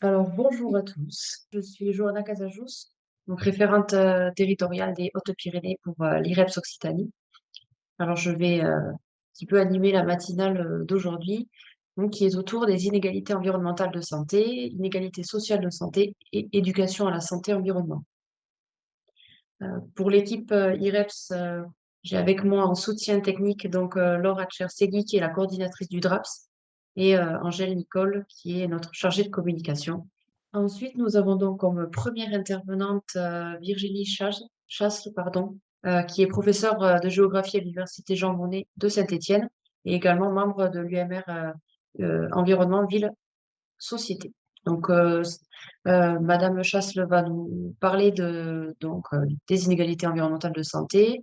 Alors, bonjour à tous. Je suis Johanna Casajous, donc référente territoriale des Hautes-Pyrénées pour l'IREPS Occitanie. Alors, je vais un petit peu animer la matinale d'aujourd'hui, donc, qui est autour des inégalités environnementales de santé, inégalités sociales de santé et éducation à la santé environnement. Pour l'équipe IREPS, j'ai avec moi en soutien technique donc Laure Hatcher-Segui, qui est la coordinatrice du DRAPS, et Angèle Nicole, qui est notre chargée de communication. Ensuite, nous avons donc comme première intervenante Virginie Chasles, pardon, qui est professeure de géographie à l'Université Jean Monnet de Saint-Étienne et également membre de l'UMR Environnement, Ville, Société. Donc, Madame Chasles va nous parler des inégalités environnementales de santé,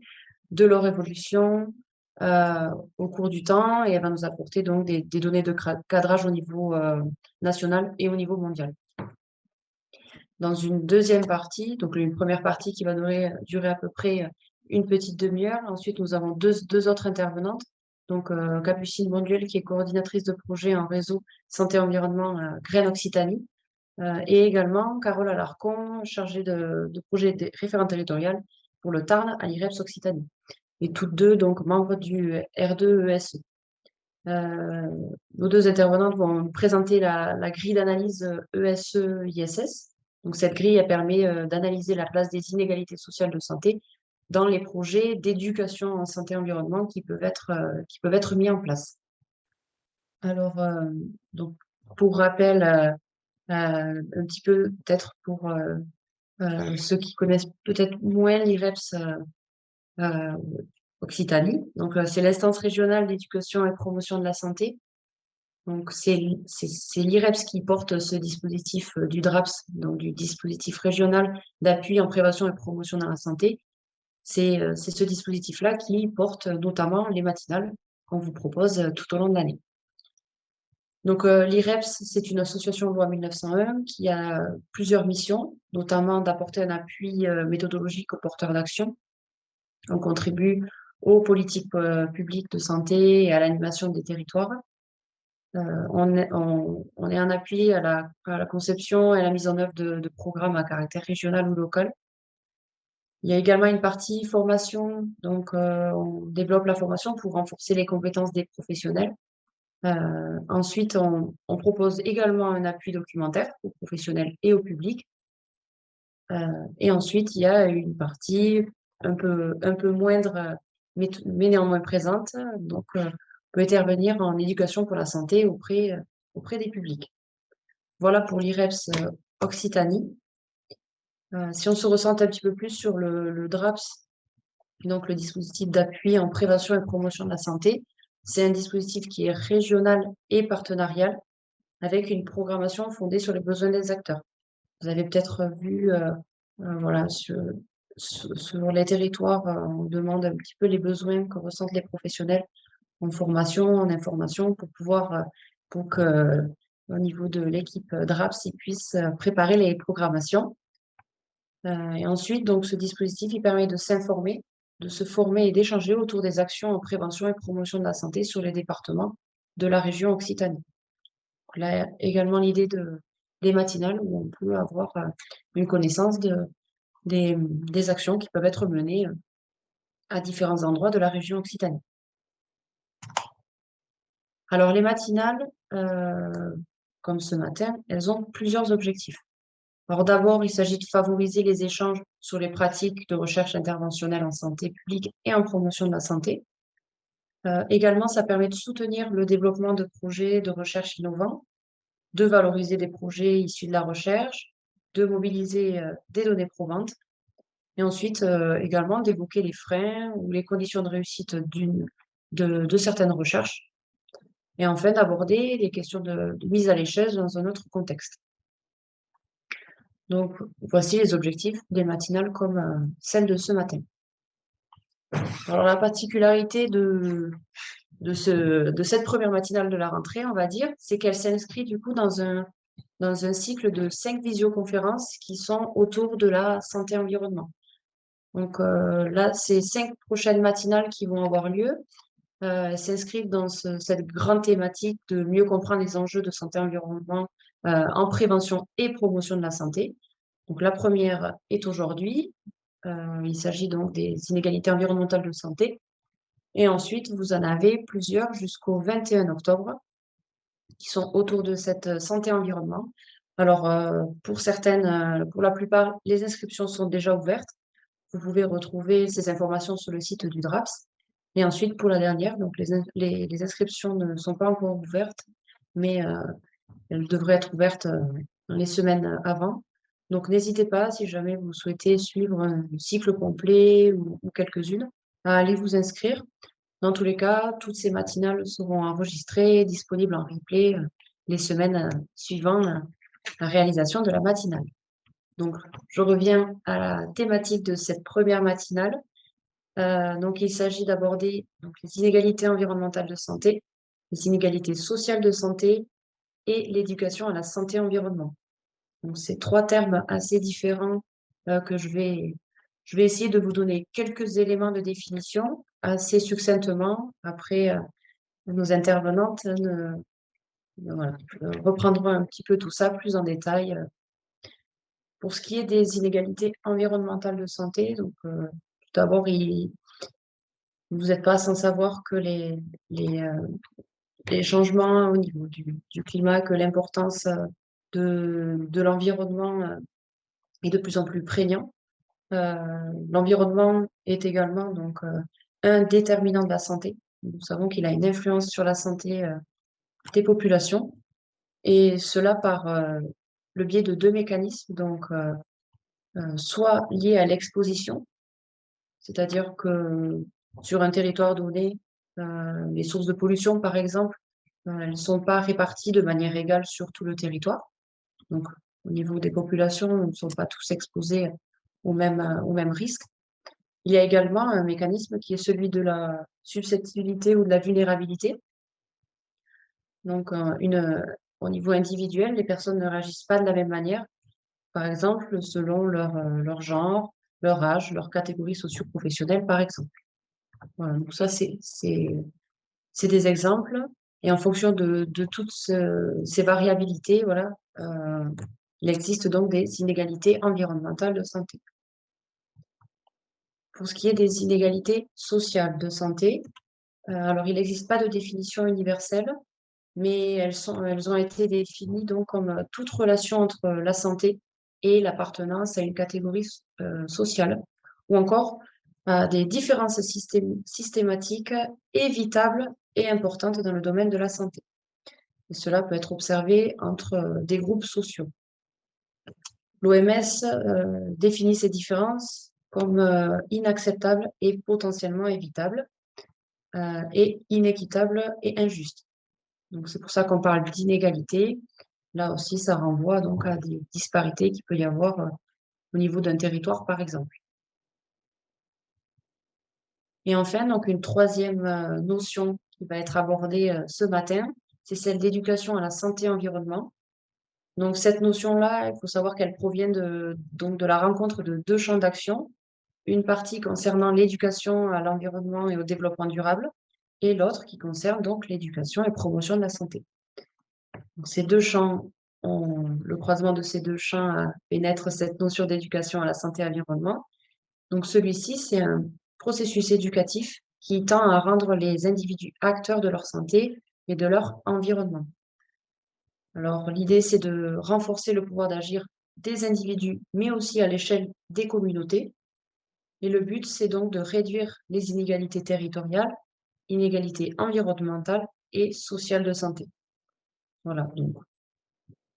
de leur évolution au cours du temps, et elle va nous apporter donc des données de cadrage au niveau national et au niveau mondial. Dans une deuxième partie, donc une première partie qui va durer à peu près une petite demi-heure. Ensuite, nous avons deux autres intervenantes. Donc, Capucine Bonduel, qui est coordinatrice de projet en réseau santé-environnement Graines Occitanie. Et également Carole Alarcon, chargée de projet référent territorial pour le Tarn à l'IREPS Occitanie. Et toutes deux, donc, membres du R2ESE. Nos deux intervenantes vont présenter la grille d'analyse ESE-ISS. Donc, cette grille, elle permet d'analyser la place des inégalités sociales de santé dans les projets d'éducation en santé-environnement qui peuvent être mis en place. Alors, donc, pour rappel, un petit peu peut-être pour ceux qui connaissent peut-être moins l'IREPS euh, Occitanie. Donc, c'est l'instance régionale d'éducation et promotion de la santé. Donc, c'est l'IREPS qui porte ce dispositif du DRAPS, donc du dispositif régional d'appui en prévention et promotion dans la santé. C'est ce dispositif-là qui porte notamment les matinales qu'on vous propose tout au long de l'année. Donc, l'IREPS, c'est une association loi 1901 qui a plusieurs missions, notamment d'apporter un appui méthodologique aux porteurs d'action. On contribue aux politiques publiques de santé et à l'animation des territoires. On est un appui à la conception et à la mise en œuvre de programmes à caractère régional ou local. Il y a également une partie formation, donc on développe la formation pour renforcer les compétences des professionnels. Ensuite, on propose également un appui documentaire aux professionnels et au public. Et ensuite, il y a une partie un peu moindre, mais néanmoins présente. Donc, on peut intervenir en éducation pour la santé auprès des publics. Voilà pour l'IREPS Occitanie. Si on se ressente un petit peu plus sur le DRAPS, donc le dispositif d'appui en prévention et promotion de la santé, c'est un dispositif qui est régional et partenarial avec une programmation fondée sur les besoins des acteurs. Vous avez peut-être vu, voilà, sur les territoires, on demande un petit peu les besoins que ressentent les professionnels en formation, en information, pour que, au niveau de l'équipe DRAPS, ils puissent préparer les programmations. Et ensuite, donc, ce dispositif, il permet de s'informer, de se former et d'échanger autour des actions en prévention et promotion de la santé sur les départements de la région Occitanie. Là, également l'idée des matinales où on peut avoir une connaissance des actions qui peuvent être menées à différents endroits de la région Occitanie. Alors, les matinales, comme ce matin, elles ont plusieurs objectifs. Alors, d'abord, il s'agit de favoriser les échanges sur les pratiques de recherche interventionnelle en santé publique et en promotion de la santé. Également, ça permet de soutenir le développement de projets de recherche innovants, de valoriser des projets issus de la recherche, de mobiliser des données probantes, et ensuite également d'évoquer les freins ou les conditions de réussite de certaines recherches, et enfin d'aborder les questions de mise à l'échelle dans un autre contexte. Donc, voici les objectifs des matinales comme celle de ce matin. Alors, la particularité de cette première matinale de la rentrée, on va dire, c'est qu'elle s'inscrit du coup dans un cycle de 5 visioconférences qui sont autour de la santé-environnement. Donc là, c'est 5 prochaines matinales qui vont avoir lieu. s'inscrivent dans cette grande thématique de mieux comprendre les enjeux de santé environnement en prévention et promotion de la santé. Donc la première est aujourd'hui. Il s'agit donc des inégalités environnementales de santé. Et ensuite, vous en avez plusieurs jusqu'au 21 octobre qui sont autour de cette santé-environnement. Alors, pour certaines, pour la plupart, les inscriptions sont déjà ouvertes. Vous pouvez retrouver ces informations sur le site du DRAPS. Et ensuite, pour la dernière, donc les inscriptions ne sont pas encore ouvertes, mais elles devraient être ouvertes dans les semaines avant. Donc, n'hésitez pas, si jamais vous souhaitez suivre un cycle complet ou quelques-unes, à aller vous inscrire. Dans tous les cas, toutes ces matinales seront enregistrées, disponibles en replay les semaines suivant la réalisation de la matinale. Donc, je reviens à la thématique de cette première matinale. Donc, il s'agit d'aborder les inégalités environnementales de santé, les inégalités sociales de santé et l'éducation à la santé-environnement. Donc, ces trois termes assez différents que je vais essayer de vous donner quelques éléments de définition assez succinctement. Après, nos intervenantes voilà, reprendront un petit peu tout ça plus en détail. Pour ce qui est des inégalités environnementales de santé, donc tout d'abord, vous n'êtes pas sans savoir que les changements au niveau du climat, que l'importance de l'environnement est de plus en plus prégnant. L'environnement est également donc un déterminant de la santé. Nous savons qu'il a une influence sur la santé des populations, et cela par le biais de deux mécanismes, donc soit liés à l'exposition, c'est-à-dire que sur un territoire donné, les sources de pollution, par exemple, elles ne sont pas réparties de manière égale sur tout le territoire. Donc, au niveau des populations, nous ne sont pas tous exposés au même risque. Il y a également un mécanisme qui est celui de la susceptibilité ou de la vulnérabilité. Donc, au niveau individuel, les personnes ne réagissent pas de la même manière, par exemple, selon leur genre, leur âge, leur catégorie socio-professionnelle, par exemple. Voilà, donc ça, c'est des exemples. Et en fonction de toutes ces variabilités, voilà, il existe donc des inégalités environnementales de santé. Pour ce qui est des inégalités sociales de santé, alors il n'existe pas de définition universelle, mais elles ont été définies donc comme toute relation entre la santé et l'appartenance à une catégorie sociale, ou encore des différences systématiques évitables et importantes dans le domaine de la santé. Et cela peut être observé entre des groupes sociaux. L'OMS définit ces différences comme inacceptables et potentiellement évitables, et inéquitables et injustes. Donc c'est pour ça qu'on parle d'inégalité. Là aussi, ça renvoie donc à des disparités qu'il peut y avoir au niveau d'un territoire, par exemple. Et enfin, donc une troisième notion qui va être abordée ce matin, c'est celle d'éducation à la santé-environnement. Donc cette notion-là, il faut savoir qu'elle provient donc de la rencontre de deux champs d'action, une partie concernant l'éducation à l'environnement et au développement durable, et l'autre qui concerne donc l'éducation et promotion de la santé. Donc, ces deux champs, le croisement de ces deux champs a fait naître cette notion d'éducation à la santé et à l'environnement. Donc celui-ci, c'est un processus éducatif qui tend à rendre les individus acteurs de leur santé et de leur environnement. Alors l'idée, c'est de renforcer le pouvoir d'agir des individus, mais aussi à l'échelle des communautés. Et le but, c'est donc de réduire les inégalités territoriales, inégalités environnementales et sociales de santé. Voilà.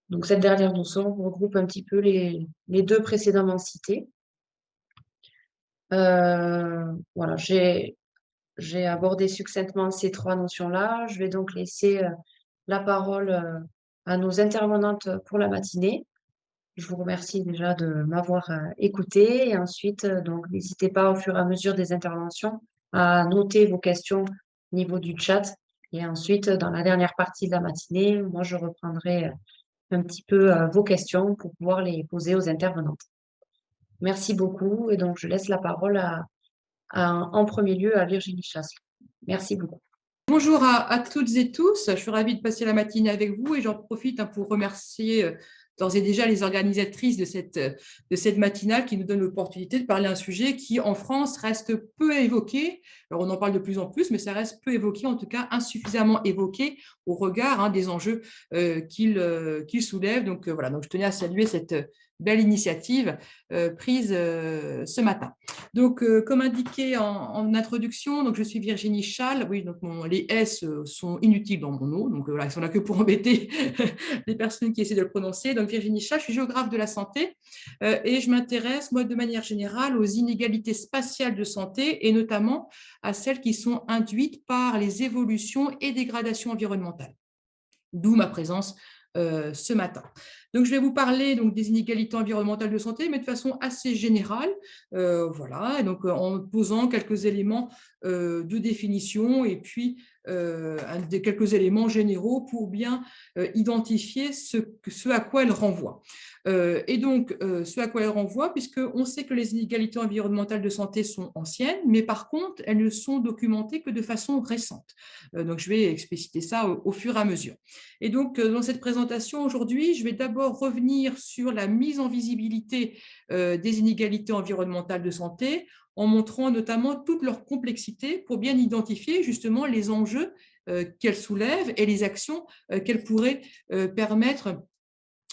Donc cette dernière notion regroupe un petit peu les deux précédemment cités. Voilà, j'ai abordé succinctement ces trois notions-là. Je vais donc laisser la parole à nos intervenantes pour la matinée. Je vous remercie déjà de m'avoir écouté. Et ensuite, donc, n'hésitez pas au fur et à mesure des interventions à noter vos questions au niveau du chat. Et ensuite, dans la dernière partie de la matinée, moi, je reprendrai un petit peu vos questions pour pouvoir les poser aux intervenantes. Merci beaucoup. Et donc, je laisse la parole en premier lieu à Virginie Chasse. Merci beaucoup. Bonjour à toutes et tous, je suis ravie de passer la matinée avec vous et j'en profite pour remercier d'ores et déjà les organisatrices de cette matinale qui nous donne l'opportunité de parler d'un sujet qui en France reste peu évoqué. Alors on en parle de plus en plus, mais ça reste peu évoqué, en tout cas insuffisamment évoqué au regard des enjeux qu'il soulève. Donc voilà, donc je tenais à saluer cette belle initiative prise ce matin. Donc, comme indiqué en introduction, donc je suis Virginie Schall. Oui, donc les S sont inutiles dans mon nom, donc voilà, ils sont là que pour embêter les personnes qui essaient de le prononcer. Donc, Virginie Schall, je suis géographe de la santé et je m'intéresse, moi, de manière générale, aux inégalités spatiales de santé et notamment à celles qui sont induites par les évolutions et dégradations environnementales. D'où ma présence ce matin. Donc, je vais vous parler donc, des inégalités environnementales de santé, mais de façon assez générale, voilà, et donc en posant quelques éléments de définition et puis quelques éléments généraux pour bien identifier ce à quoi elle renvoie. Et donc, ce à quoi elle renvoie, puisqu'on sait que les inégalités environnementales de santé sont anciennes, mais par contre, elles ne sont documentées que de façon récente. Donc, je vais expliciter ça au fur et à mesure. Et donc, dans cette présentation aujourd'hui, je vais d'abord revenir sur la mise en visibilité des inégalités environnementales de santé en montrant notamment toute leur complexité pour bien identifier justement les enjeux qu'elles soulèvent et les actions qu'elles pourraient permettre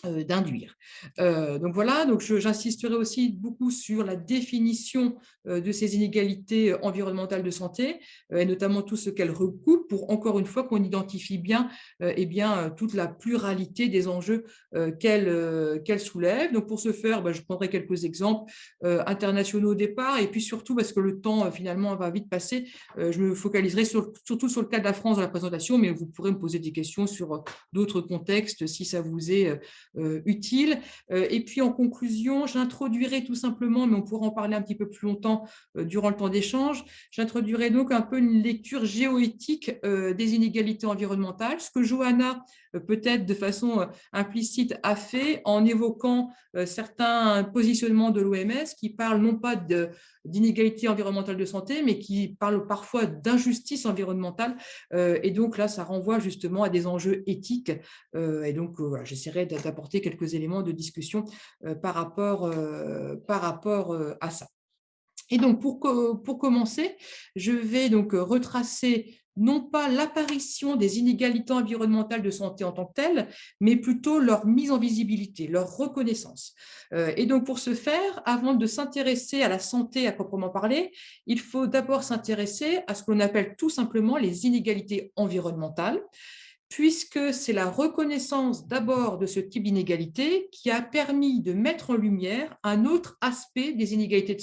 d'induire. Donc voilà, donc j'insisterai aussi beaucoup sur la définition de ces inégalités environnementales de santé et notamment tout ce qu'elles recoupent pour encore une fois qu'on identifie bien, toute la pluralité des enjeux qu'elles soulèvent. Donc pour ce faire, je prendrai quelques exemples internationaux au départ et puis surtout parce que le temps finalement va vite passer, je me focaliserai surtout sur le cas de la France dans la présentation, mais vous pourrez me poser des questions sur d'autres contextes si ça vous est utile. Et puis en conclusion, j'introduirai tout simplement, mais on pourra en parler un petit peu plus longtemps durant le temps d'échange, j'introduirai donc un peu une lecture géoéthique des inégalités environnementales, ce que Johanna peut-être de façon implicite a fait en évoquant certains positionnements de l'OMS qui parlent non pas d'inégalités environnementales de santé, mais qui parlent parfois d'injustice environnementale. Et donc là, ça renvoie justement à des enjeux éthiques. Et donc, voilà, j'essaierai d'apporter quelques éléments de discussion par rapport à ça. Et donc, pour commencer, je vais donc retracer non pas l'apparition des inégalités environnementales de santé en tant que telles, mais plutôt leur mise en visibilité, leur reconnaissance. Et donc, pour ce faire, avant de s'intéresser à la santé à proprement parler, il faut d'abord s'intéresser à ce qu'on appelle tout simplement les inégalités environnementales, puisque c'est la reconnaissance d'abord de ce type d'inégalité qui a permis de mettre en lumière un autre aspect des inégalités de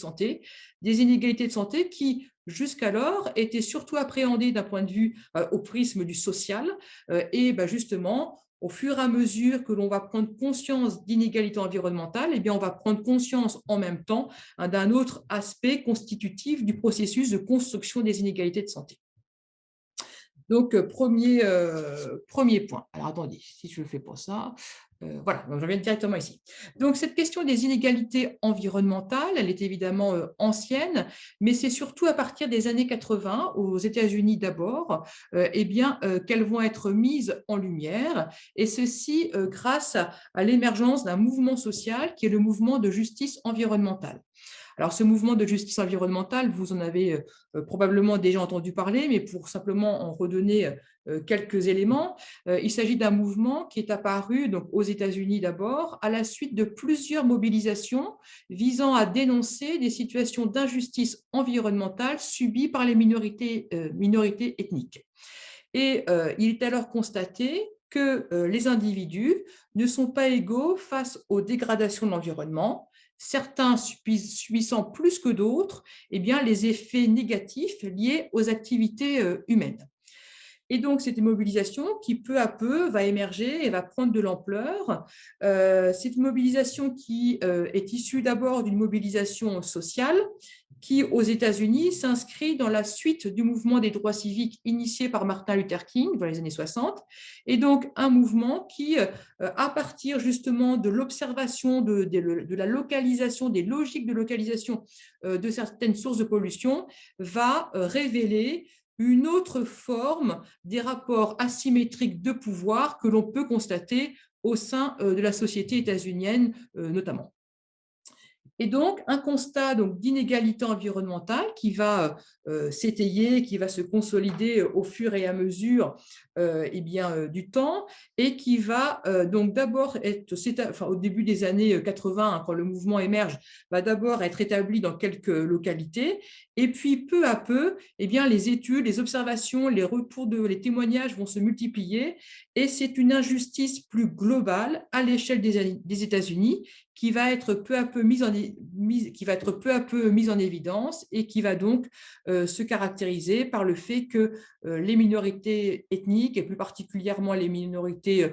santé qui, jusqu'alors, étaient surtout appréhendées d'un point de vue au prisme du social. Et justement, au fur et à mesure que l'on va prendre conscience d'inégalités environnementales, on va prendre conscience en même temps d'un autre aspect constitutif du processus de construction des inégalités de santé. Donc, premier point. Alors, attendez, si je le fais pour ça, voilà, donc je viens directement ici. Donc, cette question des inégalités environnementales, elle est évidemment ancienne, mais c'est surtout à partir des années 80, aux États-Unis d'abord, qu'elles vont être mises en lumière, et ceci grâce à l'émergence d'un mouvement social qui est le mouvement de justice environnementale. Alors, ce mouvement de justice environnementale, vous en avez probablement déjà entendu parler, mais pour simplement en redonner quelques éléments, il s'agit d'un mouvement qui est apparu donc, aux États-Unis d'abord, à la suite de plusieurs mobilisations visant à dénoncer des situations d'injustice environnementale subies par les minorités ethniques. Et il est alors constaté que les individus ne sont pas égaux face aux dégradations de l'environnement, certains subissant plus que d'autres les effets négatifs liés aux activités humaines. Et donc, c'est une mobilisation qui, peu à peu, va émerger et va prendre de l'ampleur. C'est une mobilisation qui est issue d'abord d'une mobilisation sociale qui, aux États-Unis, s'inscrit dans la suite du mouvement des droits civiques initié par Martin Luther King dans les années 60, et donc un mouvement qui, à partir justement de l'observation de la localisation, des logiques de localisation de certaines sources de pollution, va révéler une autre forme des rapports asymétriques de pouvoir que l'on peut constater au sein de la société états-unienne notamment. Et donc, un constat donc, d'inégalité environnementale qui va s'étayer, qui va se consolider au fur et à mesure eh bien, du temps et qui va donc d'abord être, enfin, au début des années 80, hein, quand le mouvement émerge, va d'abord être établi dans quelques localités et puis peu à peu, eh bien, les études, les observations, les témoignages vont se multiplier et c'est une injustice plus globale à l'échelle des États-Unis qui va être peu à peu mise en évidence et qui va donc se caractériser par le fait que les minorités ethniques, et plus particulièrement les minorités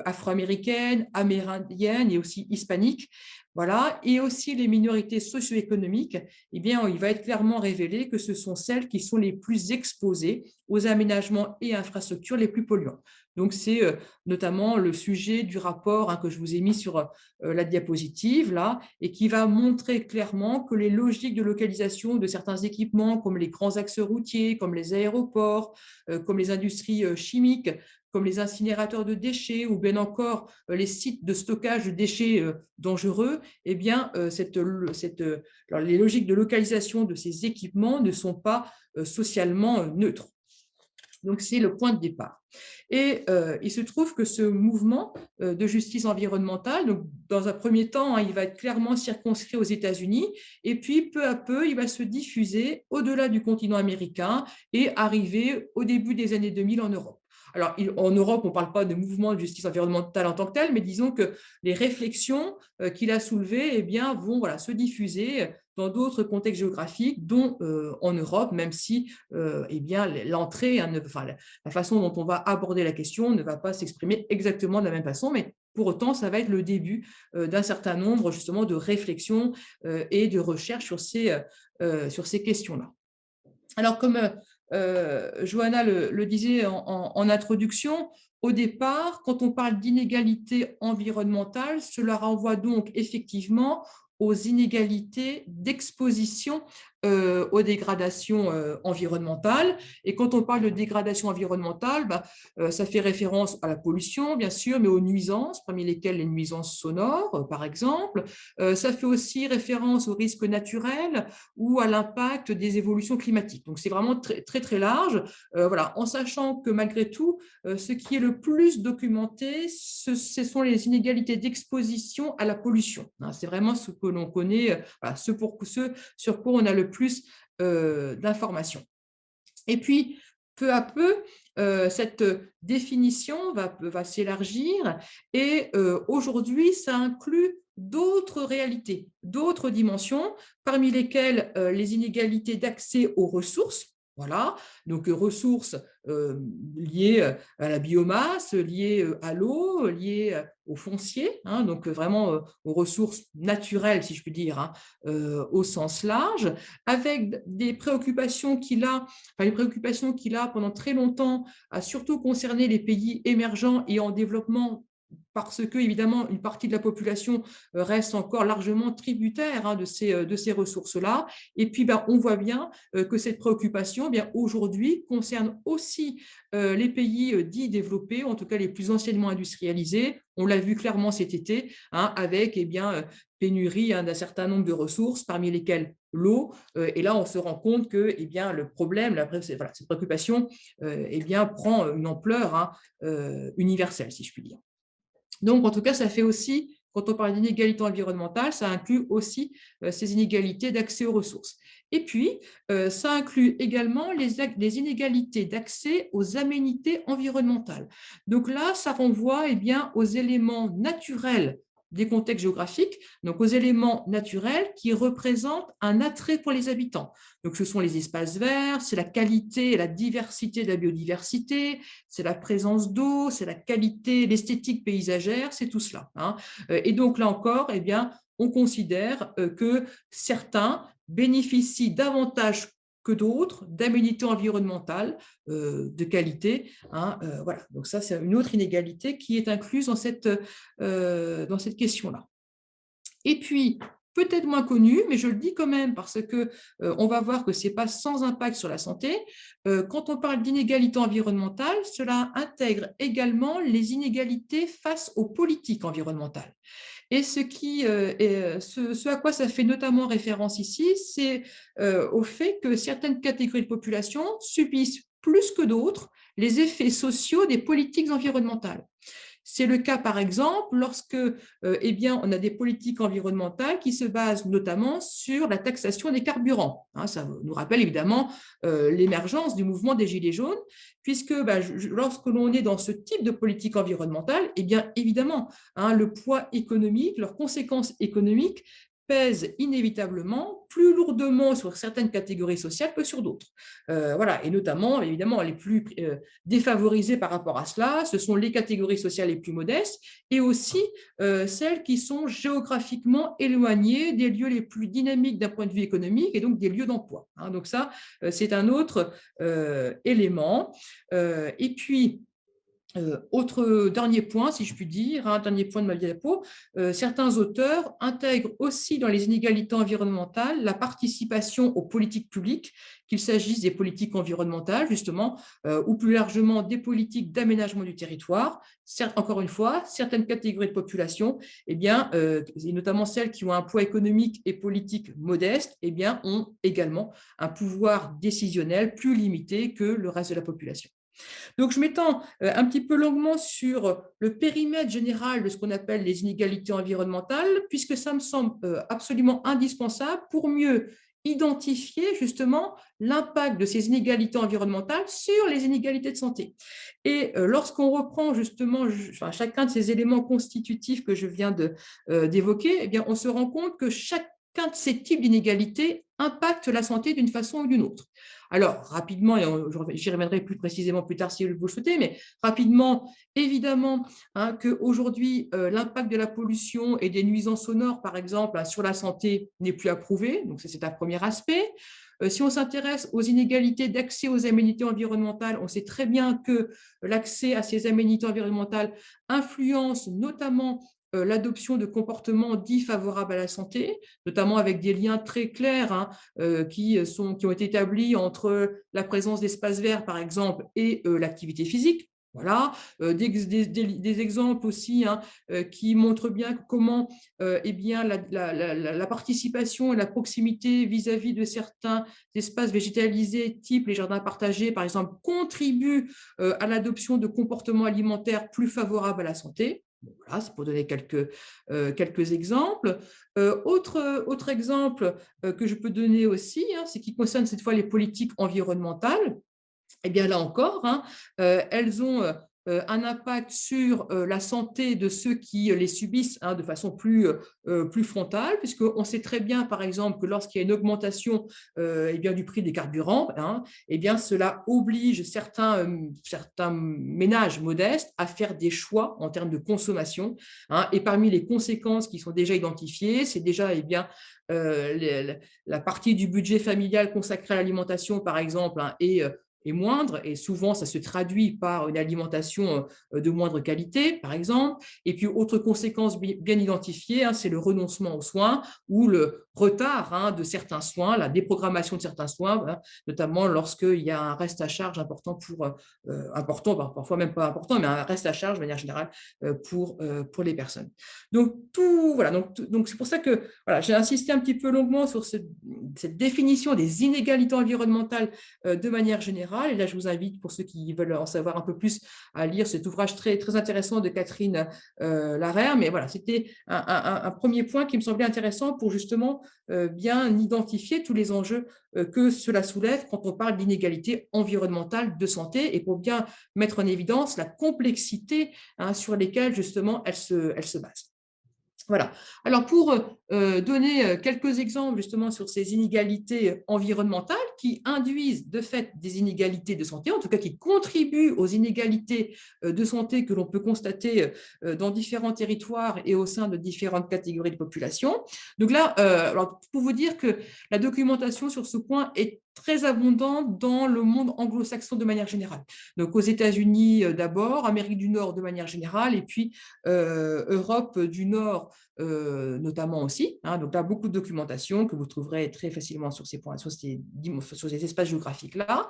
afro-américaines, amérindiennes et aussi hispaniques, voilà, et aussi les minorités socio-économiques, eh bien, il va être clairement révélé que ce sont celles qui sont les plus exposées aux aménagements et infrastructures les plus polluants. Donc, c'est notamment le sujet du rapport, hein, que je vous ai mis sur la diapositive, là, et qui va montrer clairement que les logiques de localisation de certains équipements, comme les grands axes routiers, comme les aéroports, comme les industries chimiques, comme les incinérateurs de déchets ou bien encore les sites de stockage de déchets dangereux, eh bien, les logiques de localisation de ces équipements ne sont pas socialement neutres. Donc, c'est le point de départ. Et il se trouve que ce mouvement de justice environnementale, donc, dans un premier temps, hein, il va être clairement circonscrit aux États-Unis, et puis peu à peu, il va se diffuser au-delà du continent américain et arriver au début des années 2000 en Europe. Alors, en Europe, on ne parle pas de mouvement de justice environnementale en tant que tel, mais disons que les réflexions qu'il a soulevées eh bien, vont voilà, se diffuser dans d'autres contextes géographiques, dont en Europe, même si eh bien, l'entrée, hein, enfin, la façon dont on va aborder la question ne va pas s'exprimer exactement de la même façon, mais pour autant, ça va être le début d'un certain nombre justement de réflexions et de recherches sur ces questions-là. Alors, comme Johanna le disait en introduction, au départ, quand on parle d'inégalité environnementale, cela renvoie donc effectivement aux inégalités d'exposition aux dégradations environnementales. Et quand on parle de dégradation environnementale, ça fait référence à la pollution, bien sûr, mais aux nuisances, parmi lesquelles les nuisances sonores, par exemple. Ça fait aussi référence aux risques naturels ou à l'impact des évolutions climatiques. Donc, c'est vraiment très, très, très large. Voilà, en sachant que malgré tout, ce qui est le plus documenté, ce sont les inégalités d'exposition à la pollution. C'est vraiment ce que l'on connaît, voilà, ce sur quoi on a le plus d'informations. Et puis, peu à peu, cette définition va s'élargir et aujourd'hui, ça inclut d'autres réalités, d'autres dimensions, parmi lesquelles les inégalités d'accès aux ressources. Voilà, donc ressources liées à la biomasse, liées à l'eau, liées au foncier, hein, donc vraiment aux ressources naturelles, si je puis dire, hein, au sens large, avec des préoccupations les préoccupations qu'il a pendant très longtemps a surtout concerné les pays émergents et en développement parce que, évidemment, une partie de la population reste encore largement tributaire, hein, de ces ressources-là. Et puis, on voit bien que cette préoccupation, aujourd'hui, concerne aussi les pays dits développés, en tout cas les plus anciennement industrialisés. On l'a vu clairement cet été, hein, avec pénurie, hein, d'un certain nombre de ressources, parmi lesquelles l'eau. Et là, on se rend compte que le problème, cette préoccupation prend une ampleur, hein, universelle, si je puis dire. Donc, en tout cas, ça fait aussi, quand on parle d'inégalité environnementale, ça inclut aussi ces inégalités d'accès aux ressources. Et puis, ça inclut également les inégalités d'accès aux aménités environnementales. Donc là, ça renvoie aux éléments naturels des contextes géographiques, donc aux éléments naturels qui représentent un attrait pour les habitants. Donc, ce sont les espaces verts, c'est la qualité et la diversité de la biodiversité, c'est la présence d'eau, c'est la qualité, l'esthétique paysagère, c'est tout cela, hein. Et donc, là encore, on considère que certains bénéficient davantage que d'autres d'aménités environnementales de qualité, hein, voilà. Donc ça, c'est une autre inégalité qui est incluse dans cette question-là. Et puis, peut-être moins connu, mais je le dis quand même parce que on va voir que ce n'est pas sans impact sur la santé. Quand on parle d'inégalité environnementale, cela intègre également les inégalités face aux politiques environnementales. Et ce à quoi ça fait notamment référence ici, c'est au fait que certaines catégories de population subissent plus que d'autres les effets sociaux des politiques environnementales. C'est le cas, par exemple, lorsque eh bien, on a des politiques environnementales qui se basent notamment sur la taxation des carburants. Hein, ça nous rappelle évidemment l'émergence du mouvement des Gilets jaunes, puisque lorsque l'on est dans ce type de politique environnementale, eh bien, évidemment, hein, le poids économique, leurs conséquences économiques pèsent inévitablement plus lourdement sur certaines catégories sociales que sur d'autres. Voilà, et notamment, évidemment, les plus défavorisées par rapport à cela, ce sont les catégories sociales les plus modestes et aussi celles qui sont géographiquement éloignées des lieux les plus dynamiques d'un point de vue économique et donc des lieux d'emploi. Hein, donc ça, c'est un autre élément. Et puis, autre dernier point, si je puis dire, un dernier point de ma diapo, certains auteurs intègrent aussi dans les inégalités environnementales la participation aux politiques publiques, qu'il s'agisse des politiques environnementales, justement, ou plus largement des politiques d'aménagement du territoire. Certes, encore une fois, certaines catégories de population, eh bien, et notamment celles qui ont un poids économique et politique modeste, eh bien, ont également un pouvoir décisionnel plus limité que le reste de la population. Donc, je m'étends un petit peu longuement sur le périmètre général de ce qu'on appelle les inégalités environnementales, puisque ça me semble absolument indispensable pour mieux identifier justement l'impact de ces inégalités environnementales sur les inégalités de santé. Et lorsqu'on reprend justement chacun de ces éléments constitutifs que je viens d'évoquer, eh bien, on se rend compte que chacun de ces types d'inégalités impacte la santé d'une façon ou d'une autre. Alors, rapidement, et j'y reviendrai plus précisément plus tard si vous le souhaitez, mais rapidement, évidemment, hein, qu'aujourd'hui, l'impact de la pollution et des nuisances sonores, par exemple, hein, sur la santé n'est plus approuvé. Donc, c'est un premier aspect. Si on s'intéresse aux inégalités d'accès aux aménités environnementales, on sait très bien que l'accès à ces aménités environnementales influence notamment l'adoption de comportements dits favorables à la santé, notamment avec des liens très clairs hein, qui ont été établis entre la présence d'espaces verts, par exemple, et l'activité physique. Voilà, des exemples aussi hein, qui montrent bien comment eh bien, la participation et la proximité vis-à-vis de certains espaces végétalisés, type les jardins partagés, par exemple, contribuent à l'adoption de comportements alimentaires plus favorables à la santé. Voilà, c'est pour donner quelques exemples. Autre exemple que je peux donner aussi, hein, c'est qui concerne cette fois les politiques environnementales. Eh bien là encore, hein, elles ont un impact sur la santé de ceux qui les subissent hein, de façon plus frontale, puisqu'on sait très bien, par exemple, que lorsqu'il y a une augmentation eh bien, du prix des carburants, hein, eh bien, cela oblige certains ménages modestes à faire des choix en termes de consommation. Hein, et parmi les conséquences qui sont déjà identifiées, c'est déjà eh bien, la partie du budget familial consacrée à l'alimentation, par exemple, hein, est moindre et souvent ça se traduit par une alimentation de moindre qualité, par exemple. Et puis, autre conséquence bien identifiée, hein, c'est le renoncement aux soins ou le retard hein, de certains soins, la déprogrammation de certains soins, hein, notamment lorsqu'il y a un reste à charge important important, parfois même pas important, mais un reste à charge de manière générale pour les personnes. Donc, voilà, donc c'est pour ça que voilà, j'ai insisté un petit peu longuement sur cette définition des inégalités environnementales de manière générale. Et là, je vous invite, pour ceux qui veulent en savoir un peu plus, à lire cet ouvrage très, très intéressant de Catherine Larère. Mais voilà, c'était un premier point qui me semblait intéressant pour justement bien identifier tous les enjeux que cela soulève quand on parle d'inégalité environnementale de santé et pour bien mettre en évidence la complexité hein, sur lesquelles justement elle se base. Voilà. Alors, pour donner quelques exemples justement sur ces inégalités environnementales qui induisent de fait des inégalités de santé, en tout cas qui contribuent aux inégalités de santé que l'on peut constater dans différents territoires et au sein de différentes catégories de population. Donc là, alors, pour vous dire que la documentation sur ce point est très abondante dans le monde anglo-saxon de manière générale. Donc aux États-Unis d'abord, Amérique du Nord de manière générale, et puis Europe du Nord notamment aussi. aussi, hein, donc là, beaucoup de documentation que vous trouverez très facilement sur ces points, sur ces espaces géographiques-là.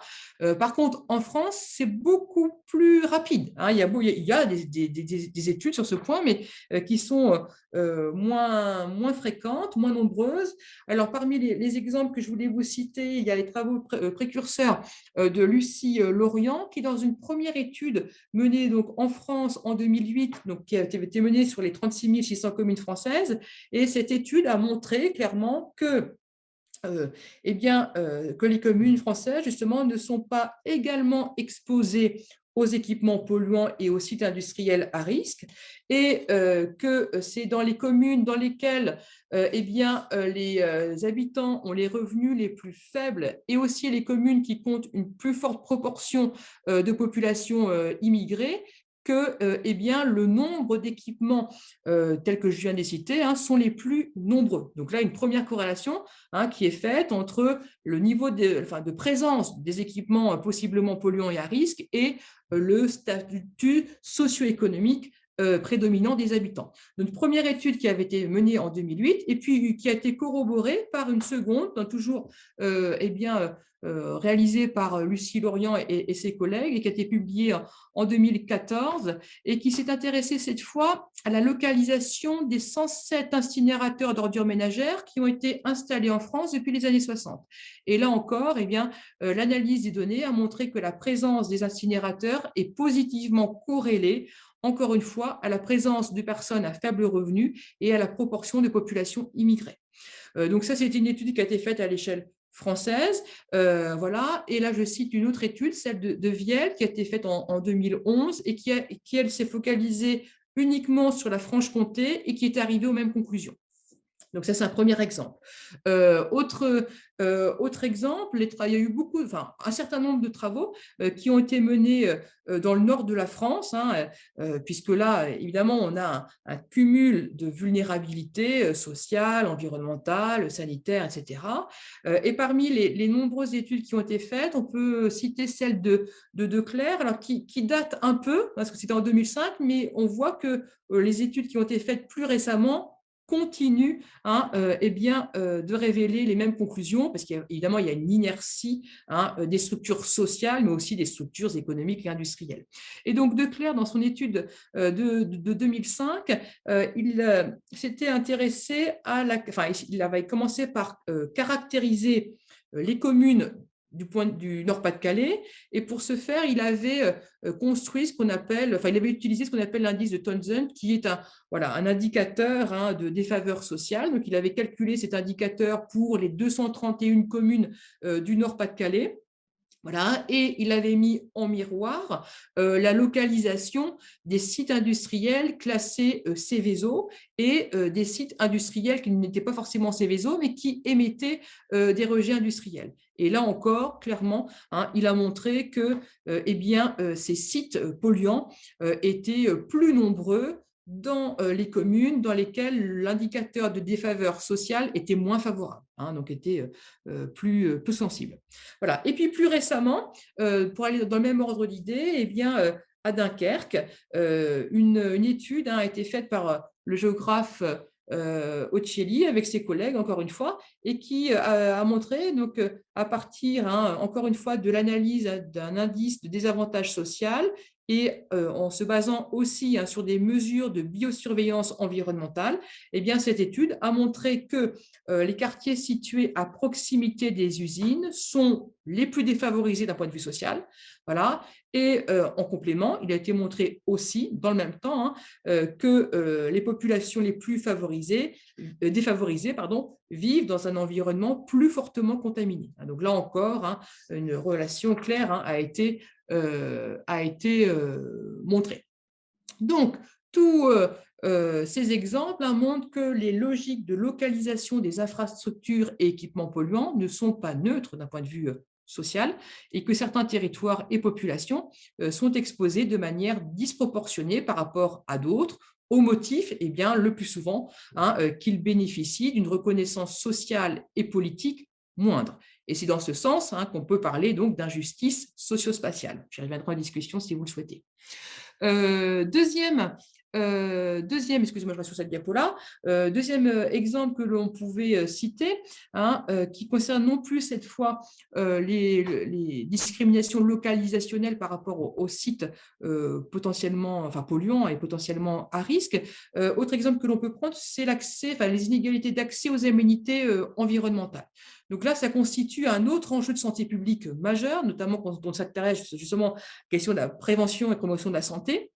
Par contre, en France, c'est beaucoup plus rapide, hein. Il y a des études sur ce point, mais qui sont moins fréquentes, moins nombreuses. Alors, parmi les exemples que je voulais vous citer, il y a les travaux précurseurs de Lucie Lorient, qui, dans une première étude menée donc, en France en 2008, donc, qui a été menée sur les 36 600 communes françaises, et cette étude a montré clairement que que les communes françaises, justement, ne sont pas également exposées aux équipements polluants et aux sites industriels à risque, et que c'est dans les communes dans lesquelles les habitants ont les revenus les plus faibles, et aussi les communes qui comptent une plus forte proportion de population immigrée, que le nombre d'équipements tels que je viens de les citer, hein, sont les plus nombreux. Donc là, une première corrélation, hein, qui est faite entre le niveau de présence des équipements possiblement polluants et à risque et le statut socio-économique prédominant des habitants. Donc, une première étude qui avait été menée en 2008 et puis qui a été corroborée par une seconde, toujours réalisée par Lucie Lorient et ses collègues, et qui a été publiée en 2014, et qui s'est intéressée cette fois à la localisation des 107 incinérateurs d'ordures ménagères qui ont été installés en France depuis les années 60. Et là encore, l'analyse des données a montré que la présence des incinérateurs est positivement corrélée, encore une fois, à la présence de personnes à faible revenu et à la proportion de population immigrée. Donc ça, c'est une étude qui a été faite à l'échelle française. Voilà. Et là, je cite une autre étude, celle de Viel, qui a été faite en 2011 et qui elle, s'est focalisée uniquement sur la Franche-Comté et qui est arrivée aux mêmes conclusions. Donc ça, c'est un premier exemple. Autre exemple, il y a eu un certain nombre de travaux qui ont été menés dans le nord de la France, hein, puisque là, évidemment, on a un cumul de vulnérabilité sociale, environnementale, sanitaire, etc. Et parmi les nombreuses études qui ont été faites, on peut citer celle de Declercq, alors qui date un peu, parce que c'était en 2005, mais on voit que les études qui ont été faites plus récemment continue de révéler les mêmes conclusions, parce qu'évidemment, il y a une inertie des structures sociales, mais aussi des structures économiques et industrielles. Et donc, Declercq, dans son étude de 2005, il s'était intéressé il avait commencé par caractériser les communes du Nord-Pas-de-Calais, et pour ce faire, il avait construit il avait utilisé ce qu'on appelle l'indice de Townsend, qui est un indicateur de défaveur sociale. Donc, il avait calculé cet indicateur pour les 231 communes du Nord-Pas-de-Calais. Voilà, et il avait mis en miroir la localisation des sites industriels classés Céveso et des sites industriels qui n'étaient pas forcément Céveso, mais qui émettaient des rejets industriels. Et là encore, clairement, il a montré que ces sites polluants étaient plus nombreux dans les communes dans lesquelles l'indicateur de défaveur sociale était moins favorable, donc était plus sensible. Voilà. Et puis plus récemment, pour aller dans le même ordre d'idée, à Dunkerque, une étude a été faite par le géographe Ocelli avec ses collègues, encore une fois, et qui a montré, donc, à partir, encore une fois, de l'analyse d'un indice de désavantage social, et en se basant aussi sur des mesures de biosurveillance environnementale, cette étude a montré que les quartiers situés à proximité des usines sont les plus défavorisés d'un point de vue social. Voilà. Et en complément, il a été montré aussi, dans le même temps, que les populations les plus défavorisées vivent dans un environnement plus fortement contaminé. Donc là encore, une relation claire a été montrée. Donc, tous ces exemples montrent que les logiques de localisation des infrastructures et équipements polluants ne sont pas neutres d'un point de vue social, et que certains territoires et populations sont exposés de manière disproportionnée par rapport à d'autres, au motif, le plus souvent, qu'ils bénéficient d'une reconnaissance sociale et politique moindre. Et c'est dans ce sens qu'on peut parler donc d'injustice socio-spatiale. J'y reviendrai en discussion si vous le souhaitez. Deuxième Deuxième, excusez-moi, je reste sur cette diapo-là. Deuxième exemple que l'on pouvait citer, hein, qui concerne non plus cette fois les discriminations localisationnelles par rapport aux sites potentiellement, enfin polluants et potentiellement à risque. Autre exemple que l'on peut prendre, c'est l'accès, enfin les inégalités d'accès aux aménités environnementales. Donc là, ça constitue un autre enjeu de santé publique majeur, notamment quand on s'intéresse justement à la question de la prévention et promotion de la santé.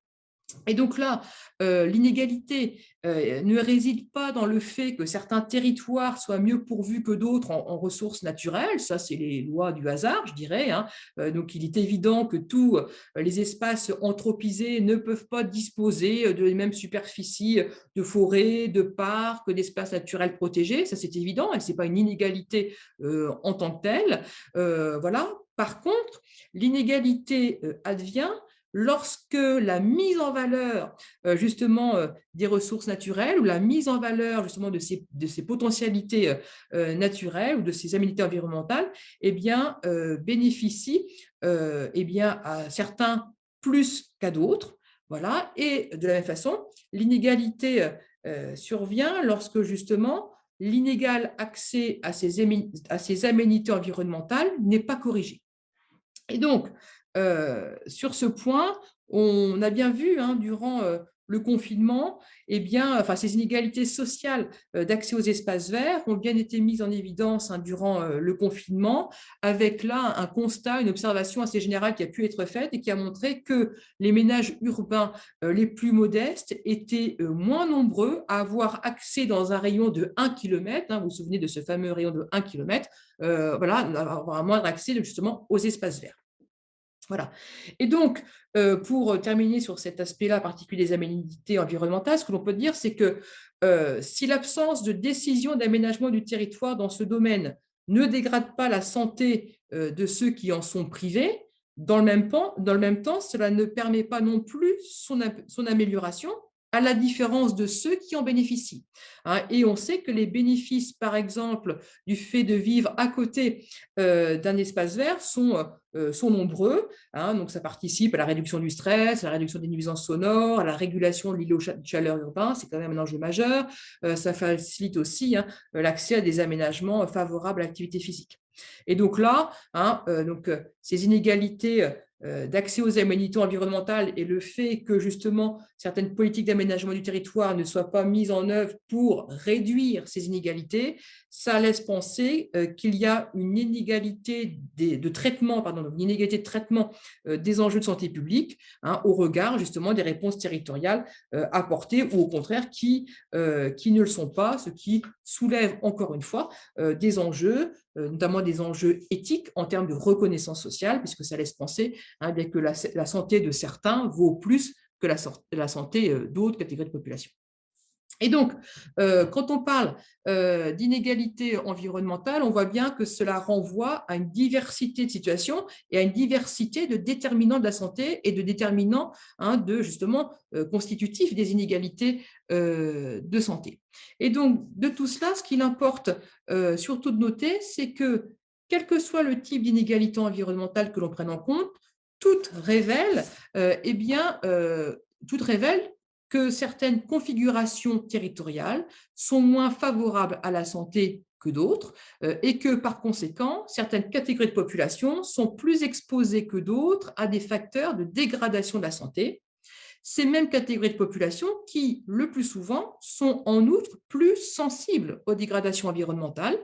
Et donc là, l'inégalité ne réside pas dans le fait que certains territoires soient mieux pourvus que d'autres en ressources naturelles, ça c'est les lois du hasard, je dirais, hein. Donc il est évident que tous les espaces anthropisés ne peuvent pas disposer de les mêmes superficies de forêts, de parcs, d'espaces naturels protégés, ça c'est évident, et ce n'est pas une inégalité en tant que telle. Voilà. Par contre, l'inégalité advient lorsque la mise en valeur justement des ressources naturelles ou la mise en valeur justement de ces potentialités naturelles ou de ces aménités environnementales eh bien, bénéficie eh bien, à certains plus qu'à d'autres. Voilà. Et de la même façon, l'inégalité survient lorsque justement l'inégal accès à ces aménités environnementales n'est pas corrigé. Et donc, sur ce point, on a bien vu hein, durant le confinement, eh bien, enfin, ces inégalités sociales d'accès aux espaces verts ont bien été mises en évidence hein, durant le confinement, avec là un constat, une observation assez générale qui a pu être faite et qui a montré que les ménages urbains les plus modestes étaient moins nombreux à avoir accès dans un rayon de 1 km, hein, vous vous souvenez de ce fameux rayon de 1 km, voilà, avoir un moindre accès justement aux espaces verts. Voilà. Et donc, pour terminer sur cet aspect-là particulier des aménités environnementales, ce que l'on peut dire, c'est que si l'absence de décision d'aménagement du territoire dans ce domaine ne dégrade pas la santé de ceux qui en sont privés, dans le même temps, cela ne permet pas non plus son amélioration, à la différence de ceux qui en bénéficient. Hein. Et on sait que les bénéfices, par exemple, du fait de vivre à côté d'un espace vert sont nombreux. Hein, donc, ça participe à la réduction du stress, à la réduction des nuisances sonores, à la régulation de l'îlot de chaleur urbain, c'est quand même un enjeu majeur. Ça facilite aussi hein, l'accès à des aménagements favorables à l'activité physique. Et donc là, hein, ces inégalités d'accès aux aménités environnementales et le fait que justement certaines politiques d'aménagement du territoire ne soient pas mises en œuvre pour réduire ces inégalités, ça laisse penser qu'il y a une inégalité de traitement, pardon, une inégalité de traitement des enjeux de santé publique hein, au regard justement des réponses territoriales apportées ou au contraire qui ne le sont pas, ce qui soulève encore une fois des enjeux, notamment des enjeux éthiques en termes de reconnaissance sociale, puisque ça laisse penser hein, bien que la santé de certains vaut plus que la santé d'autres catégories de population. Et donc, quand on parle d'inégalité environnementale, on voit bien que cela renvoie à une diversité de situations et à une diversité de déterminants de la santé et de déterminants hein, justement constitutifs des inégalités de santé. Et donc, de tout cela, ce qu'il importe surtout de noter, c'est que quel que soit le type d'inégalité environnementale que l'on prenne en compte, toutes révèlent, eh bien, toutes révèlent que certaines configurations territoriales sont moins favorables à la santé que d'autres et que, par conséquent, certaines catégories de population sont plus exposées que d'autres à des facteurs de dégradation de la santé. Ces mêmes catégories de population qui, le plus souvent, sont en outre plus sensibles aux dégradations environnementales,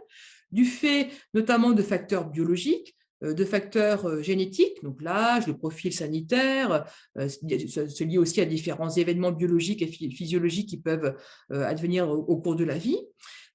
du fait notamment de facteurs biologiques, de facteurs génétiques, donc l'âge, le profil sanitaire, se lie aussi à différents événements biologiques et physiologiques qui peuvent advenir au cours de la vie.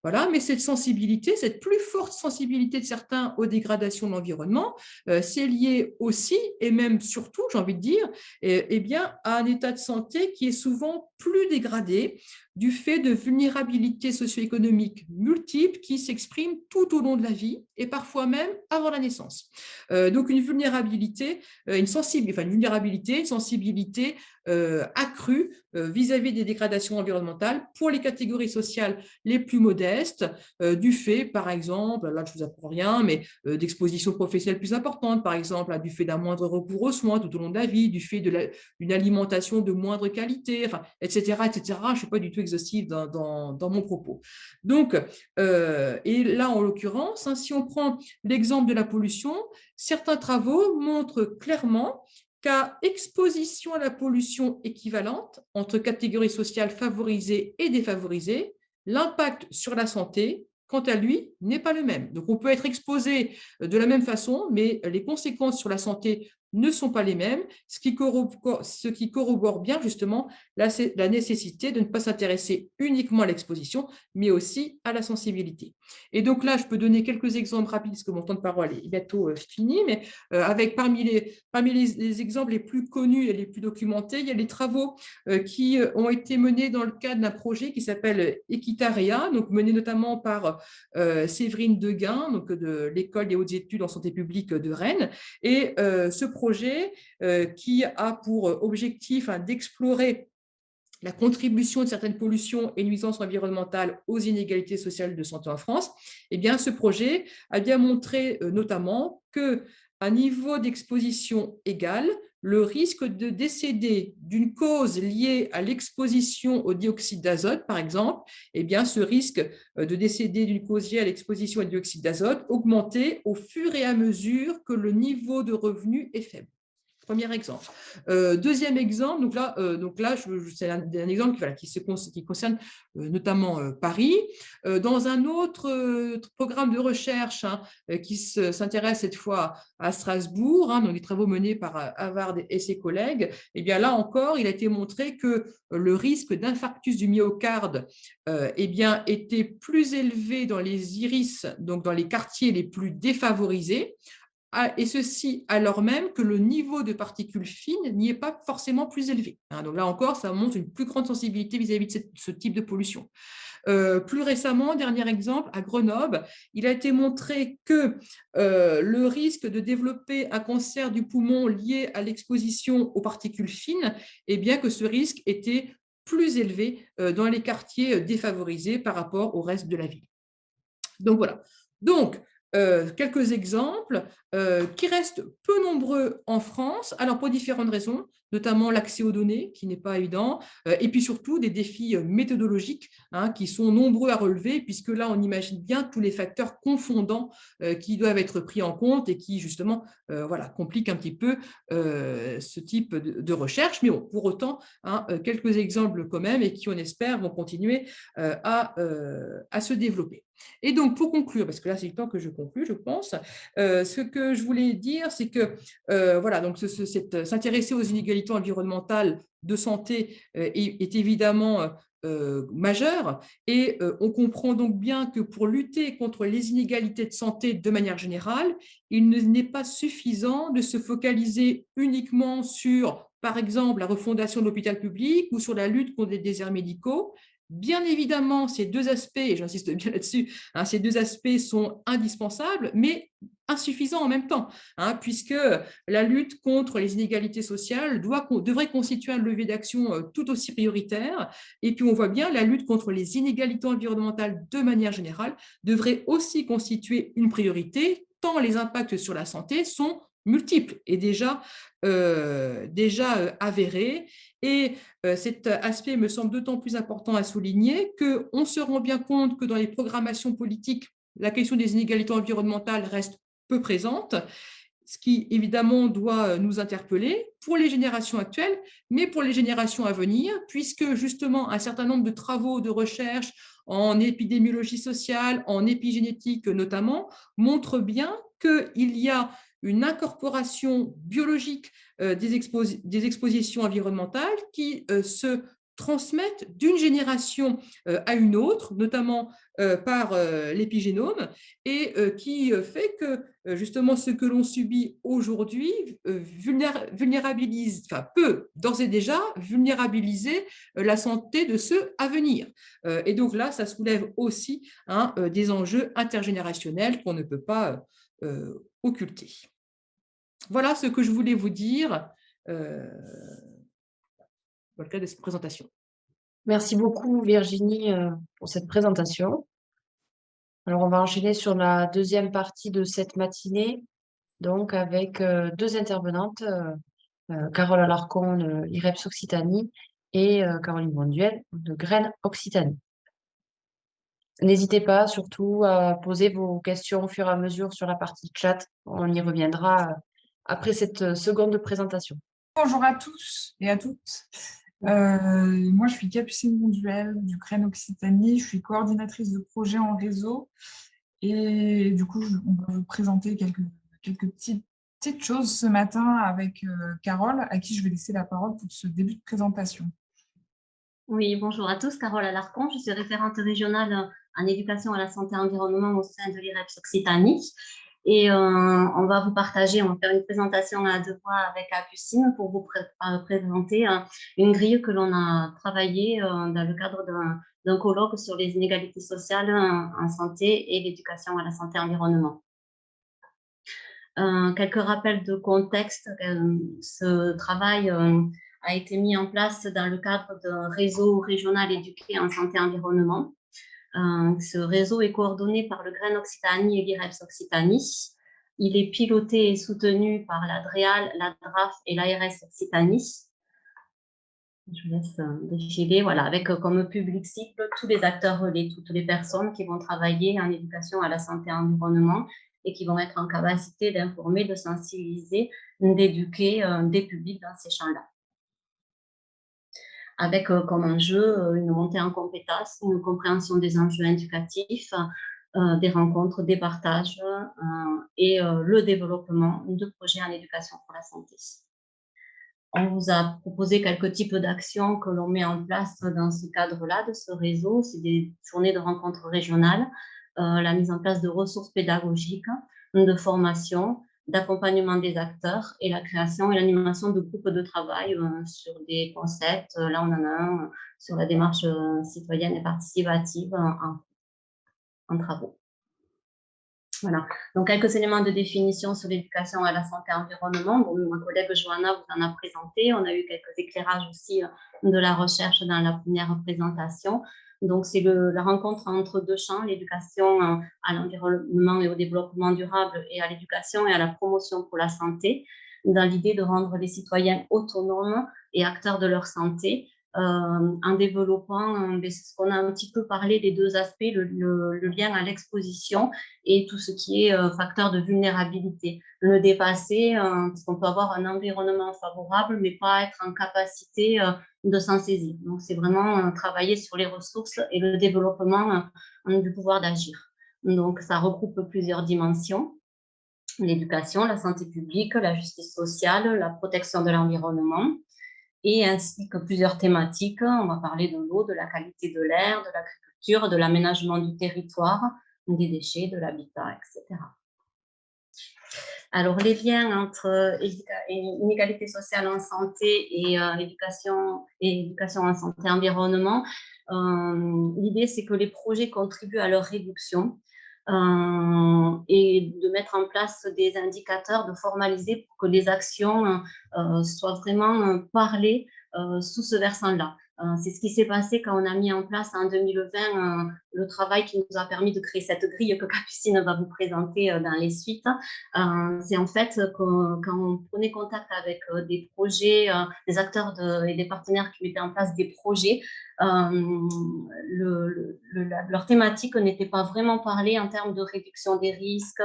Voilà, mais cette sensibilité, cette plus forte sensibilité de certains aux dégradations de l'environnement, c'est lié aussi, et même surtout, j'ai envie de dire, eh bien, à un état de santé qui est souvent plus dégradé, du fait de vulnérabilités socio-économiques multiples qui s'expriment tout au long de la vie et parfois même avant la naissance. Donc une vulnérabilité, une sensibilité accrue vis-à-vis des dégradations environnementales pour les catégories sociales les plus modestes, du fait, par exemple, là je ne vous apprends rien, mais d'expositions professionnelles plus importantes, par exemple, du fait d'un moindre recours aux soins tout au long de la vie, du fait d'une alimentation de moindre qualité, enfin, etc., etc. Je ne suis pas du tout exhaustive dans mon propos. Donc, et là, en l'occurrence, hein, si on prend l'exemple de la pollution, certains travaux montrent clairement qu'à exposition à la pollution équivalente entre catégories sociales favorisées et défavorisées, l'impact sur la santé, quant à lui, n'est pas le même. Donc, on peut être exposé de la même façon, mais les conséquences sur la santé ne sont pas les mêmes, ce qui corrobore bien justement la nécessité de ne pas s'intéresser uniquement à l'exposition, mais aussi à la sensibilité. Et donc là, je peux donner quelques exemples rapides, parce que mon temps de parole est bientôt fini, mais avec parmi les exemples les plus connus et les plus documentés, il y a les travaux qui ont été menés dans le cadre d'un projet qui s'appelle Equitarea, donc mené notamment par Séverine Deguin, donc de l'École des hautes études en santé publique de Rennes. Et ce projet qui a pour objectif d'explorer la contribution de certaines pollutions et nuisances environnementales aux inégalités sociales de santé en France, eh bien, ce projet a bien montré notamment qu'à niveau d'exposition égal, le risque de décéder d'une cause liée à l'exposition au dioxyde d'azote, par exemple, eh bien, ce risque de décéder d'une cause liée à l'exposition au dioxyde d'azote augmentait au fur et à mesure que le niveau de revenu est faible. Premier exemple. Deuxième exemple, donc là c'est un exemple qui concerne notamment Paris. Dans un autre programme de recherche qui s'intéresse cette fois à Strasbourg, donc les travaux menés par Havard et ses collègues, et bien là encore, il a été montré que le risque d'infarctus du myocarde était plus élevé dans les iris, donc dans les quartiers les plus défavorisés, et ceci alors même que le niveau de particules fines n'y est pas forcément plus élevé. Donc là encore, ça montre une plus grande sensibilité vis-à-vis de ce type de pollution. Plus récemment, dernier exemple, à Grenoble, il a été montré que le risque de développer un cancer du poumon lié à l'exposition aux particules fines, eh bien que ce risque était plus élevé dans les quartiers défavorisés par rapport au reste de la ville. Donc voilà. Donc, quelques exemples qui restent peu nombreux en France, alors pour différentes raisons, notamment l'accès aux données qui n'est pas évident, et puis surtout des défis méthodologiques qui sont nombreux à relever, puisque là on imagine bien tous les facteurs confondants qui doivent être pris en compte et qui justement compliquent un petit peu ce type de recherche, mais bon, pour autant, quelques exemples quand même et qui on espère vont continuer à se développer. Et donc, pour conclure, parce que là, c'est le temps que je conclue, je pense, ce que je voulais dire, c'est que donc s'intéresser aux inégalités environnementales de santé est évidemment majeur, et on comprend donc bien que pour lutter contre les inégalités de santé de manière générale, il n'est pas suffisant de se focaliser uniquement sur, par exemple, la refondation de l'hôpital public ou sur la lutte contre les déserts médicaux. Bien évidemment, ces deux aspects, et j'insiste bien là-dessus, ces deux aspects sont indispensables, mais insuffisants en même temps, puisque la lutte contre les inégalités sociales devrait constituer un levier d'action tout aussi prioritaire. Et puis on voit bien, la lutte contre les inégalités environnementales de manière générale devrait aussi constituer une priorité, tant les impacts sur la santé sont multiples et déjà avérés. Et cet aspect me semble d'autant plus important à souligner qu'on se rend bien compte que dans les programmations politiques, la question des inégalités environnementales reste peu présente, ce qui évidemment doit nous interpeller pour les générations actuelles, mais pour les générations à venir, puisque justement un certain nombre de travaux de recherche en épidémiologie sociale, en épigénétique notamment, montrent bien qu'il y a une incorporation biologique des expositions environnementales qui se transmettent d'une génération à une autre, notamment par l'épigénome, et qui fait que justement ce que l'on subit aujourd'hui vulnérabilise, enfin peut d'ores et déjà vulnérabiliser la santé de ceux à venir. Et donc là, ça soulève aussi des enjeux intergénérationnels qu'on ne peut pas occulter. Voilà ce que je voulais vous dire dans le cadre de cette présentation. Merci beaucoup Virginie pour cette présentation. Alors on va enchaîner sur la deuxième partie de cette matinée, donc avec deux intervenantes, Carole Alarcon de l'IREPS Occitanie et Caroline Bonduel de Graines Occitanie. N'hésitez pas surtout à poser vos questions au fur et à mesure sur la partie chat. On y reviendra après cette seconde présentation. Bonjour à tous et à toutes. Moi, je suis Capucine Bonduel du Graines Occitanie. Je suis coordinatrice de projet en réseau. Et du coup, on va vous présenter quelques petites choses ce matin avec Carole, à qui je vais laisser la parole pour ce début de présentation. Oui, bonjour à tous. Carole Alarcon, je suis référente régionale en éducation à la santé et environnement au sein de l'IREPS Occitanie. Et on va vous partager, on va faire une présentation à deux voix avec Capucine pour vous présenter une grille que l'on a travaillée dans le cadre d'un colloque sur les inégalités sociales en santé et l'éducation à la santé et environnement. Quelques rappels de contexte. Ce travail a été mis en place dans le cadre d'un réseau régional éduqué en santé et environnement. Ce réseau est coordonné par le Graines Occitanie et l'IREPS Occitanie. Il est piloté et soutenu par la DREAL, la DRAF et l'ARS Occitanie. Je laisse défiler, voilà, avec comme public cible tous les acteurs relais, toutes les personnes qui vont travailler en éducation à la santé et à l'environnement et qui vont être en capacité d'informer, de sensibiliser, d'éduquer des publics dans ces champs-là. Avec comme enjeu une montée en compétences, une compréhension des enjeux éducatifs, des rencontres, des partages et le développement de projets en éducation pour la santé. On vous a proposé quelques types d'actions que l'on met en place dans ce cadre-là, de ce réseau. C'est des journées de rencontres régionales, la mise en place de ressources pédagogiques, de formation, d'accompagnement des acteurs et la création et l'animation de groupes de travail sur des concepts. Là, on en a un sur la démarche citoyenne et participative en travaux. Voilà. Donc, quelques éléments de définition sur l'éducation à la santé et l'environnement. Bon, ma collègue Johanna vous en a présenté. On a eu quelques éclairages aussi de la recherche dans la première présentation. Donc, c'est la rencontre entre deux champs, l'éducation à l'environnement et au développement durable et à l'éducation et à la promotion pour la santé, dans l'idée de rendre les citoyens autonomes et acteurs de leur santé, en développant ce qu'on a un petit peu parlé des deux aspects, le lien à l'exposition et tout ce qui est facteur de vulnérabilité. Le dépasser, parce qu'on peut avoir un environnement favorable, mais pas être en capacité de s'en saisir. Donc, c'est vraiment travailler sur les ressources et le développement du pouvoir d'agir. Donc, ça regroupe plusieurs dimensions. L'éducation, la santé publique, la justice sociale, la protection de l'environnement, et ainsi que plusieurs thématiques. On va parler de l'eau, de la qualité de l'air, de l'agriculture, de l'aménagement du territoire, des déchets, de l'habitat, etc. Alors, les liens entre inégalité sociale en santé et éducation en santé et environnement, l'idée, c'est que les projets contribuent à leur réduction et de mettre en place des indicateurs, de formaliser pour que les actions soient vraiment parlées sous ce versant-là. C'est ce qui s'est passé quand on a mis en place en 2020 le travail qui nous a permis de créer cette grille que Capucine va vous présenter dans les suites. C'est en fait quand on prenait contact avec des projets, des acteurs et des partenaires qui mettaient en place des projets, leur thématique n'était pas vraiment parlée en termes de réduction des risques,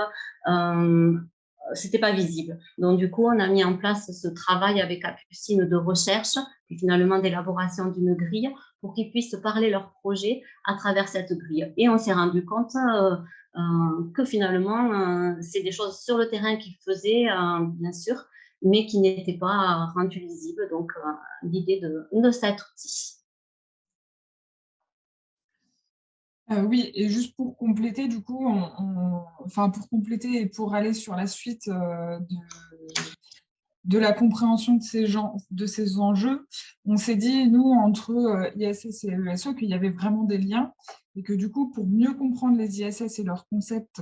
c'était pas visible. Donc, du coup, on a mis en place ce travail avec Capucine de recherche et finalement d'élaboration d'une grille pour qu'ils puissent parler leur projet à travers cette grille. Et on s'est rendu compte que finalement, c'est des choses sur le terrain qu'ils faisaient, bien sûr, mais qui n'étaient pas rendues visibles. Donc, l'idée de cet outil. Oui, et juste pour compléter, du coup, enfin pour compléter et pour aller sur la suite de la compréhension de ces enjeux, on s'est dit, nous, entre ISS et ESO, qu'il y avait vraiment des liens et que du coup, pour mieux comprendre les ISS et leurs concepts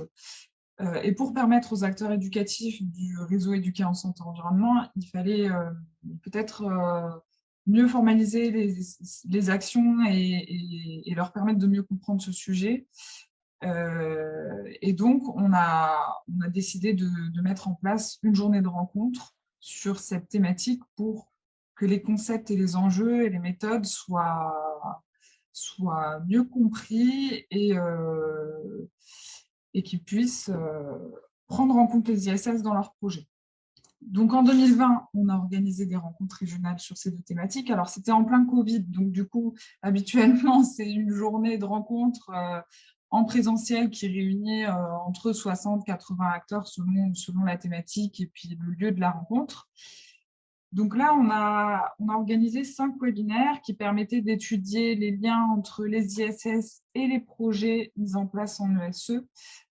et pour permettre aux acteurs éducatifs du réseau Éduquer en santé environnement, il fallait peut-être mieux formaliser les actions et leur permettre de mieux comprendre ce sujet. Et donc, on a décidé de mettre en place une journée de rencontre sur cette thématique pour que les concepts et les enjeux et les méthodes soient mieux compris et qu'ils puissent prendre en compte les ISS dans leurs projets. Donc, en 2020, on a organisé des rencontres régionales sur ces deux thématiques. Alors, c'était en plein Covid, donc du coup, habituellement, c'est une journée de rencontre en présentiel qui réunit entre 60 et 80 acteurs selon la thématique et puis le lieu de la rencontre. Donc là, on a organisé 5 webinaires qui permettaient d'étudier les liens entre les ISS et les projets mis en place en ESE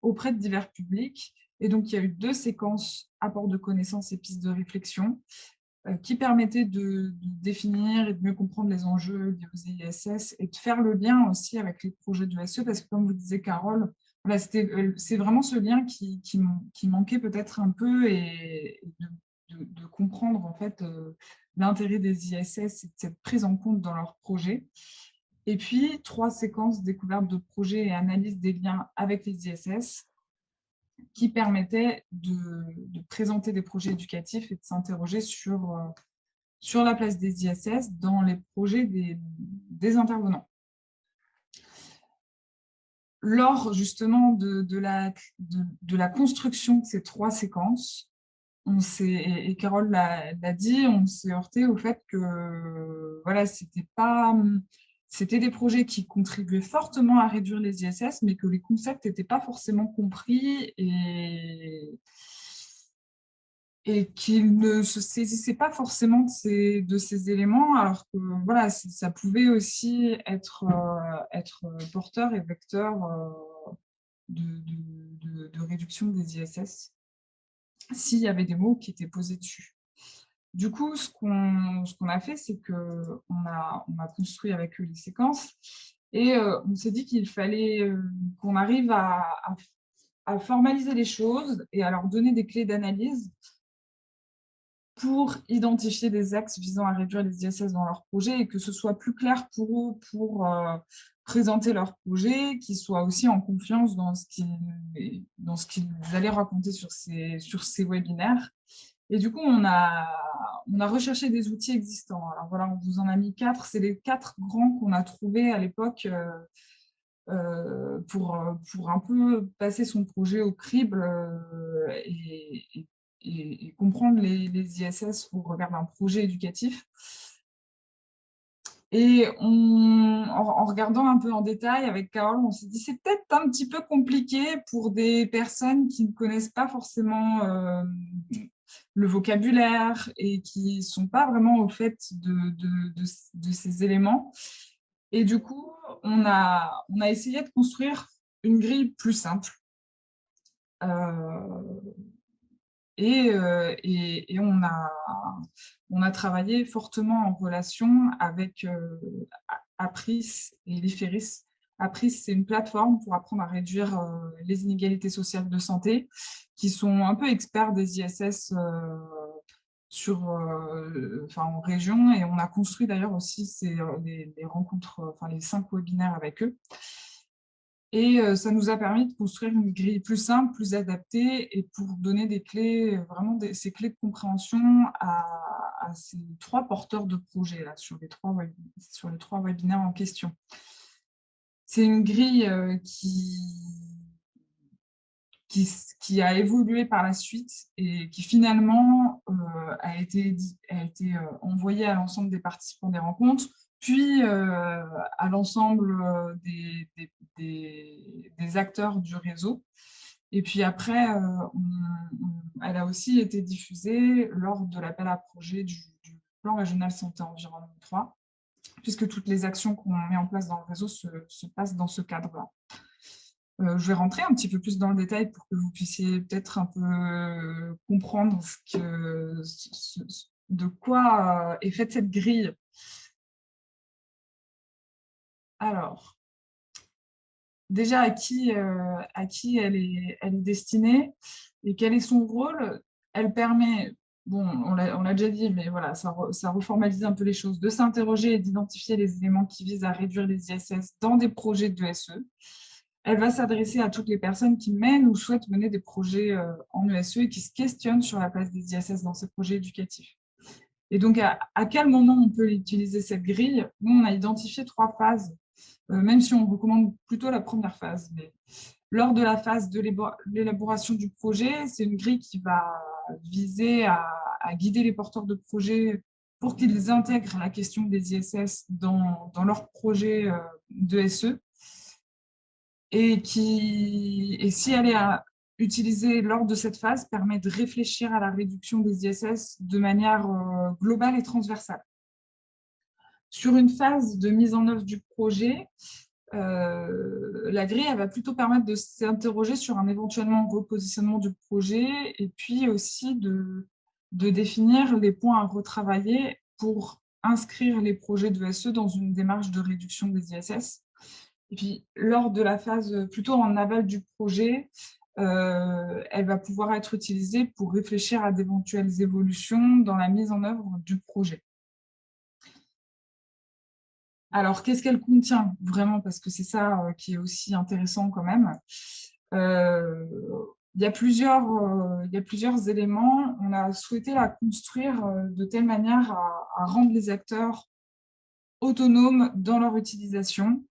auprès de divers publics. Et donc, il y a eu 2 séquences apport de connaissances et pistes de réflexion qui permettaient de définir et de mieux comprendre les enjeux liés aux ISS et de faire le lien aussi avec les projets de l'ESE, parce que comme vous disiez, Carole, voilà, c'est vraiment ce lien qui manquait peut-être un peu et de comprendre en fait l'intérêt des ISS et de cette prise en compte dans leurs projets. Et puis, 3 séquences découvertes de projets et analyse des liens avec les ISS qui permettaient de présenter des projets éducatifs et de s'interroger sur la place des ISS dans les projets des intervenants. Lors justement de la construction de ces 3 séquences, et Carole l'a dit, on s'est heurté au fait que voilà, c'était des projets qui contribuaient fortement à réduire les ISS, mais que les concepts n'étaient pas forcément compris et qu'ils ne se saisissaient pas forcément de ces éléments, alors que voilà, ça pouvait aussi être porteur et vecteur de réduction des ISS s'il y avait des mots qui étaient posés dessus. Du coup, ce qu'on a fait, c'est qu'on a construit avec eux les séquences et on s'est dit qu'il fallait qu'on arrive à formaliser les choses et à leur donner des clés d'analyse pour identifier des axes visant à réduire les ISS dans leur projet et que ce soit plus clair pour eux pour présenter leur projet, qu'ils soient aussi en confiance dans ce qu'ils allaient raconter sur ces webinaires. Et du coup, on a recherché des outils existants. Alors voilà, on vous en a mis 4. C'est les 4 grands qu'on a trouvés à l'époque pour un peu passer son projet au crible et comprendre les ISS au regard d'un projet éducatif. Et en regardant un peu en détail avec Carole, on s'est dit c'est peut-être un petit peu compliqué pour des personnes qui ne connaissent pas forcément le vocabulaire et qui ne sont pas vraiment au fait de ces éléments. Et du coup, on a essayé de construire une grille plus simple. Et on a travaillé fortement en relation avec APRIS et l'IFERIS. APRIS, c'est une plateforme pour apprendre à réduire les inégalités sociales de santé, qui sont un peu experts des ISS en région. Et on a construit d'ailleurs aussi les rencontres, les 5 webinaires avec eux. Et ça nous a permis de construire une grille plus simple, plus adaptée, et pour donner des clés, vraiment ces clés de compréhension à ces 3 porteurs de projets là, sur les 3 webinaires en question. C'est une grille qui a évolué par la suite et qui finalement a été envoyée à l'ensemble des participants des rencontres, puis à l'ensemble des acteurs du réseau. Et puis après, elle a aussi été diffusée lors de l'appel à projet du plan régional santé environnement 3, puisque toutes les actions qu'on met en place dans le réseau se passent dans ce cadre-là. Je vais rentrer un petit peu plus dans le détail pour que vous puissiez peut-être un peu comprendre de quoi est faite cette grille. Alors, déjà, à qui elle est destinée et quel est son rôle? Elle permet, bon, on l'a déjà dit, mais voilà, ça reformalise un peu les choses, de s'interroger et d'identifier les éléments qui visent à réduire les ISS dans des projets de ESE. Elle va s'adresser à toutes les personnes qui mènent ou souhaitent mener des projets en ESE et qui se questionnent sur la place des ISS dans ces projets éducatifs. Et donc, à quel moment on peut utiliser cette grille? Nous, on a identifié 3 phases, même si on recommande plutôt la première phase. Mais lors de la phase de l'élaboration du projet, c'est une grille qui va viser à guider les porteurs de projets pour qu'ils intègrent la question des ISS dans leur projet de SE. Et si elle est utilisée lors de cette phase, permet de réfléchir à la réduction des ISS de manière globale et transversale. Sur une phase de mise en œuvre du projet, la grille elle va plutôt permettre de s'interroger sur un éventuellement repositionnement du projet et puis aussi de définir les points à retravailler pour inscrire les projets de SE dans une démarche de réduction des ISS. Et puis, lors de la phase plutôt en aval du projet, elle va pouvoir être utilisée pour réfléchir à d'éventuelles évolutions dans la mise en œuvre du projet. Alors, qu'est-ce qu'elle contient vraiment? Parce que c'est ça qui est aussi intéressant quand même. Il y a plusieurs éléments. On a souhaité la construire de telle manière à rendre les acteurs autonomes dans leur utilisation.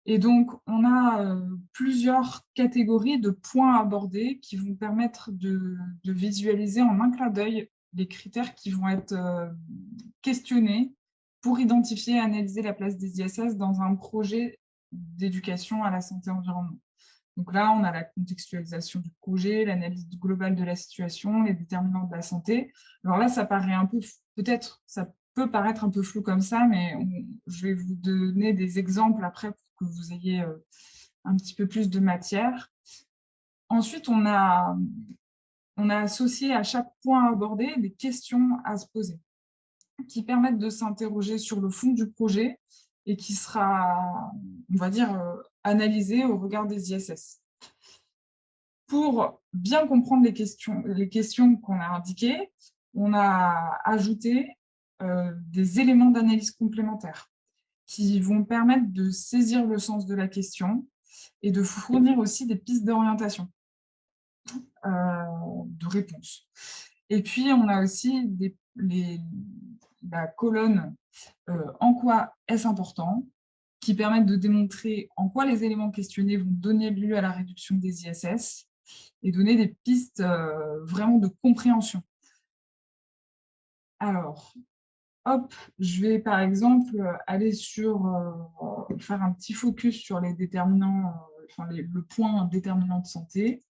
Et donc, on a plusieurs catégories de points abordés qui vont permettre de visualiser en un clin d'œil les critères qui vont être questionnés pour identifier et analyser la place des ISS dans un projet d'éducation à la santé environnement. Donc là, on a la contextualisation du projet, l'analyse globale de la situation, les déterminants de la santé. Alors là, ça paraît un peu, peut-être, ça peut paraître un peu flou comme ça, mais je vais vous donner des exemples après pour que vous ayez un petit peu plus de matière. Ensuite, on a associé à chaque point abordé des questions à se poser qui permettent de s'interroger sur le fond du projet et qui sera, on va dire, analysé au regard des ISS. Pour bien comprendre les questions qu'on a indiquées, on a ajouté des éléments d'analyse complémentaires qui vont permettre de saisir le sens de la question et de fournir aussi des pistes d'orientation, de réponse. Et puis, on a aussi la colonne « En quoi est-ce important ?» qui permettent de démontrer en quoi les éléments questionnés vont donner lieu à la réduction des ISS et donner des pistes vraiment de compréhension. Alors, hop, je vais par exemple aller faire un petit focus sur les déterminants, le point déterminant de santé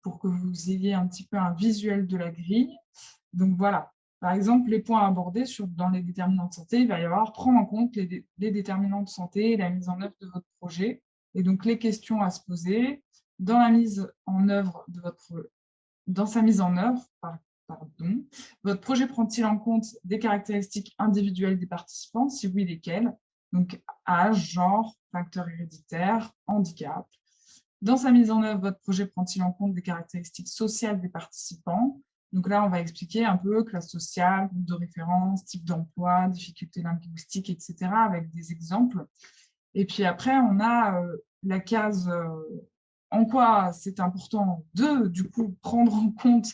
pour que vous ayez un petit peu un visuel de la grille. Donc voilà, par exemple, les points abordés dans les déterminants de santé, il va y avoir prendre en compte les déterminants de santé et la mise en œuvre de votre projet. Et donc, les questions à se poser dans la mise en œuvre dans sa mise en œuvre, votre projet prend-il en compte des caractéristiques individuelles des participants? Si oui, lesquelles? Donc, âge, genre, facteur héréditaire, handicap. Dans sa mise en œuvre, votre projet prend-il en compte des caractéristiques sociales des participants? Donc là, on va expliquer un peu classe sociale, groupe de référence, type d'emploi, difficultés linguistiques, etc., avec des exemples. Et puis après, on a la case en quoi c'est important de, du coup, prendre en compte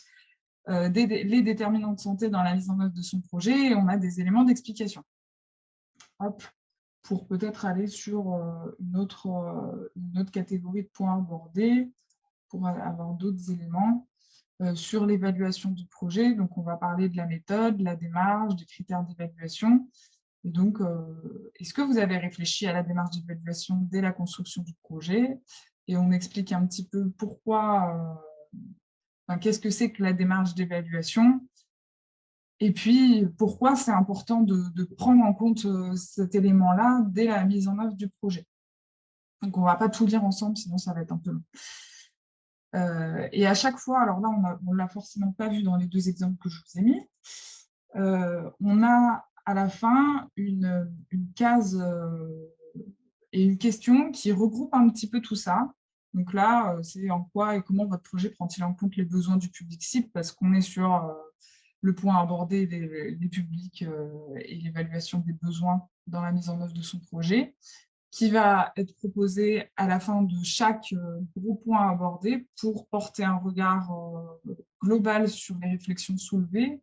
les déterminants de santé dans la mise en œuvre de son projet, et on a des éléments d'explication. Hop, pour peut-être aller sur une autre catégorie de points abordés, pour avoir d'autres éléments sur l'évaluation du projet. Donc, on va parler de la méthode, de la démarche, des critères d'évaluation. Et donc, est-ce que vous avez réfléchi à la démarche d'évaluation dès la construction du projet? Et on explique un petit peu pourquoi, qu'est-ce que c'est que la démarche d'évaluation? Et puis, pourquoi c'est important de prendre en compte cet élément-là dès la mise en œuvre du projet. Donc, on ne va pas tout lire ensemble, sinon ça va être un peu long. Et à chaque fois, alors là, on ne l'a forcément pas vu dans les 2 exemples que je vous ai mis, on a à la fin une case et une question qui regroupe un petit peu tout ça. Donc là, c'est en quoi et comment votre projet prend-il en compte les besoins du public cible, parce qu'on est sur le point abordé des publics et l'évaluation des besoins dans la mise en œuvre de son projet, qui va être proposé à la fin de chaque gros point abordé pour porter un regard global sur les réflexions soulevées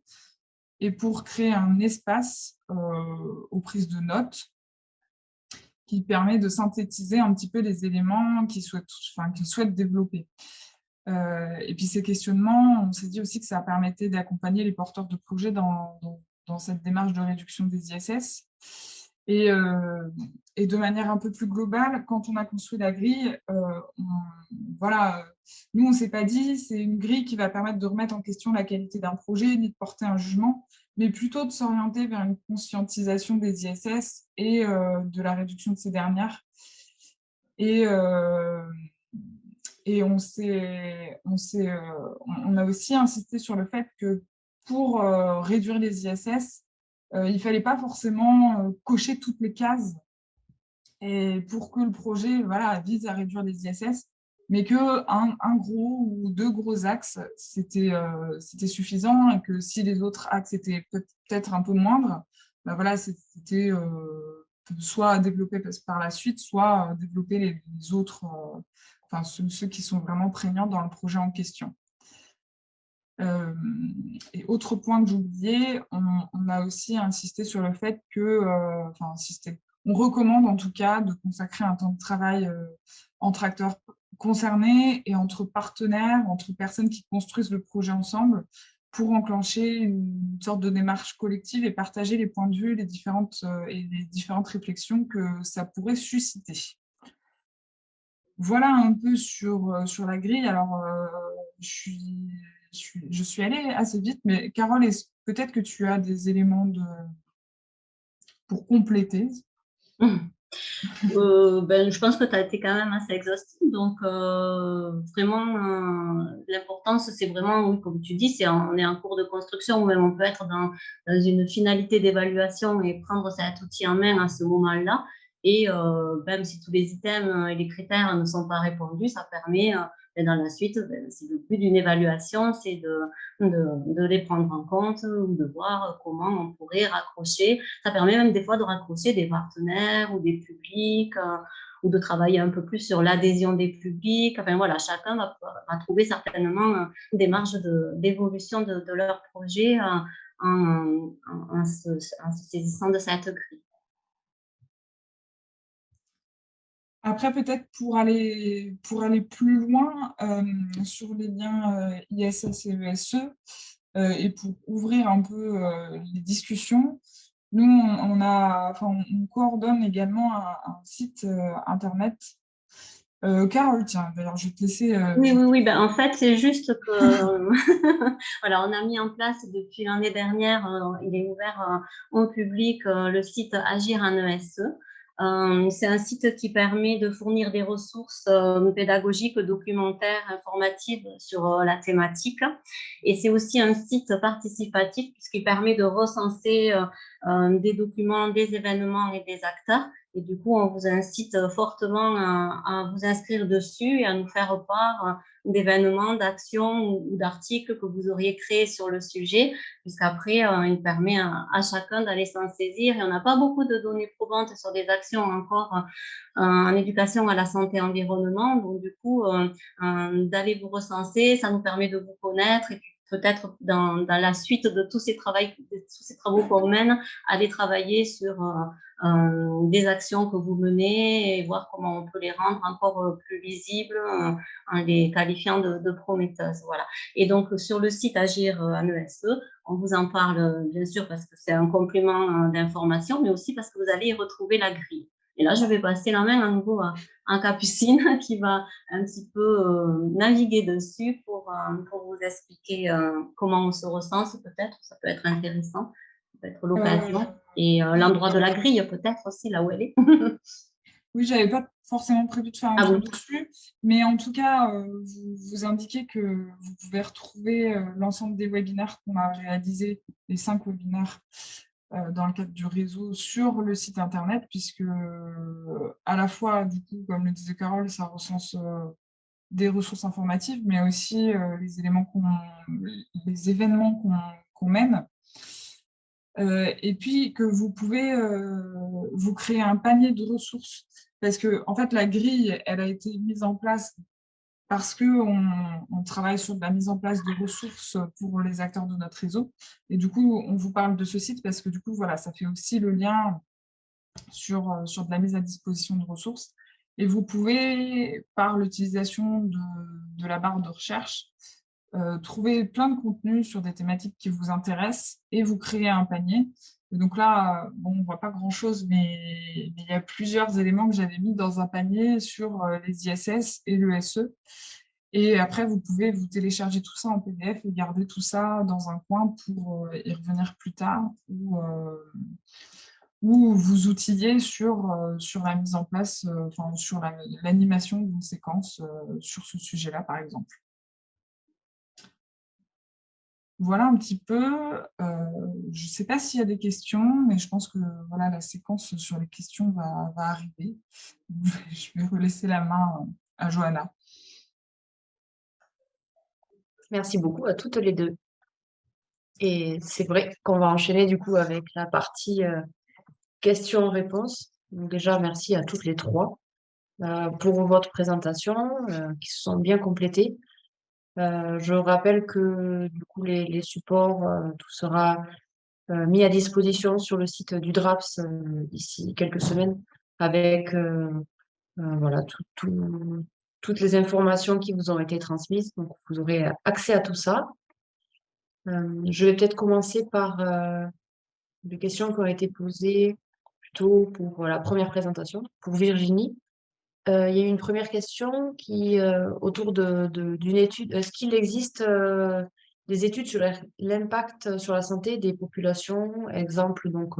et pour créer un espace aux prises de notes qui permet de synthétiser un petit peu les éléments qu'ils souhaitent développer. Et puis ces questionnements, on s'est dit aussi que ça permettait d'accompagner les porteurs de projets dans cette démarche de réduction des ISS. Et de manière un peu plus globale, quand on a construit la grille, voilà, nous, on ne s'est pas dit c'est une grille qui va permettre de remettre en question la qualité d'un projet, ni de porter un jugement, mais plutôt de s'orienter vers une conscientisation des ISS et de la réduction de ces dernières. Et on a aussi insisté sur le fait que pour réduire les ISS, il ne fallait pas forcément cocher toutes les cases et pour que le projet vise à réduire les ISS, mais qu'un gros ou 2 gros axes, c'était suffisant, et que si les autres axes étaient peut-être un peu moindres, c'était soit développer par la suite, soit développer les autres, ceux qui sont vraiment prégnants dans le projet en question. Et autre point que j'oubliais, on a aussi insisté sur le fait que, on recommande en tout cas de consacrer un temps de travail entre acteurs concernés et entre partenaires, entre personnes qui construisent le projet ensemble, pour enclencher une sorte de démarche collective et partager les points de vue, les différentes réflexions que ça pourrait susciter. Voilà un peu sur la grille. Alors, je suis allée assez vite, mais Carole, peut-être que tu as des éléments pour compléter. Je pense que tu as été quand même assez exhaustive. Donc, vraiment, l'importance, c'est vraiment, oui, comme tu dis, on est en cours de construction, ou même on peut être dans une finalité d'évaluation et prendre cet outil en main à ce moment-là. Et même si tous les items et les critères ne sont pas répondus, ça permet, dans la suite, c'est le but d'une évaluation, c'est de les prendre en compte ou de voir comment on pourrait raccrocher. Ça permet même des fois de raccrocher des partenaires ou des publics, ou de travailler un peu plus sur l'adhésion des publics. Enfin voilà, chacun va trouver certainement des marges d'évolution de leur projet en se saisissant de cette grille. Après, peut-être pour aller plus loin sur les liens ISS et ESE, et pour ouvrir un peu les discussions, nous, on coordonne également un site internet. Carole, tiens, d'ailleurs, je vais te laisser… Oui. En fait, c'est juste que voilà, on a mis en place depuis l'année dernière, il est ouvert au public, le site Agir en ESE. C'est un site qui permet de fournir des ressources pédagogiques, documentaires, informatives sur la thématique. Et c'est aussi un site participatif puisqu'il permet de recenser des documents, des événements et des acteurs. Et du coup, on vous incite fortement à vous inscrire dessus et à nous faire part d'événements, d'actions ou d'articles que vous auriez créés sur le sujet, puisqu'après, il permet à chacun d'aller s'en saisir. Et on n'a pas beaucoup de données probantes sur des actions encore en éducation à la santé et environnement. Donc, du coup, d'aller vous recenser, ça nous permet de vous connaître et peut-être dans la suite de tous ces travaux qu'on mène, aller travailler sur des actions que vous menez et voir comment on peut les rendre encore plus visibles en les qualifiant de prometteuses. Voilà. Et donc, sur le site Agir en ESE, on vous en parle bien sûr parce que c'est un complément d'information, mais aussi parce que vous allez y retrouver la grille. Et là, je vais passer la main à nouveau à Capucine qui va un petit peu naviguer dessus pour vous expliquer comment on se recense peut-être. Ça peut être intéressant, ça peut être l'occasion. Et l'endroit de la grille peut-être aussi, là où elle est. Oui, j'avais pas forcément prévu de faire un tour dessus, mais en tout cas, vous indiquez que vous pouvez retrouver l'ensemble des webinaires qu'on a réalisés, les 5 webinaires dans le cadre du réseau sur le site internet, puisque à la fois, du coup, comme le disait Carole, ça recense des ressources informatives, mais aussi les événements qu'on mène. Et puis que vous pouvez vous créer un panier de ressources. Parce que, en fait, la grille, elle a été mise en place parce qu'on travaille sur de la mise en place de ressources pour les acteurs de notre réseau. Et du coup, on vous parle de ce site parce que, du coup, voilà, ça fait aussi le lien sur de la mise à disposition de ressources. Et vous pouvez, par l'utilisation de la barre de recherche, trouver plein de contenus sur des thématiques qui vous intéressent et vous créer un panier. Et donc là, bon, on ne voit pas grand-chose, mais il y a plusieurs éléments que j'avais mis dans un panier sur les ISS et le SE. Et après, vous pouvez vous télécharger tout ça en PDF et garder tout ça dans un coin pour y revenir plus tard ou vous outiller sur la mise en place, sur l'animation d'une séquence sur ce sujet-là, par exemple. Voilà un petit peu. Je ne sais pas s'il y a des questions, mais je pense que voilà, la séquence sur les questions va arriver. Je vais relaisser la main à Johanna. Merci beaucoup à toutes les deux. Et c'est vrai qu'on va enchaîner du coup avec la partie questions-réponses. Donc déjà, merci à toutes les trois pour votre présentation qui se sont bien complétées. Je rappelle que du coup, les supports, tout sera mis à disposition sur le site du DRAPS d'ici quelques semaines avec voilà, toutes les informations qui vous ont été transmises. Donc, vous aurez accès à tout ça. Je vais peut-être commencer par des questions qui ont été posées plutôt pour la première présentation, pour Virginie. Il y a eu une première question qui autour d'une étude. Est-ce qu'il existe des études sur l'impact sur la santé des populations? Exemple, donc,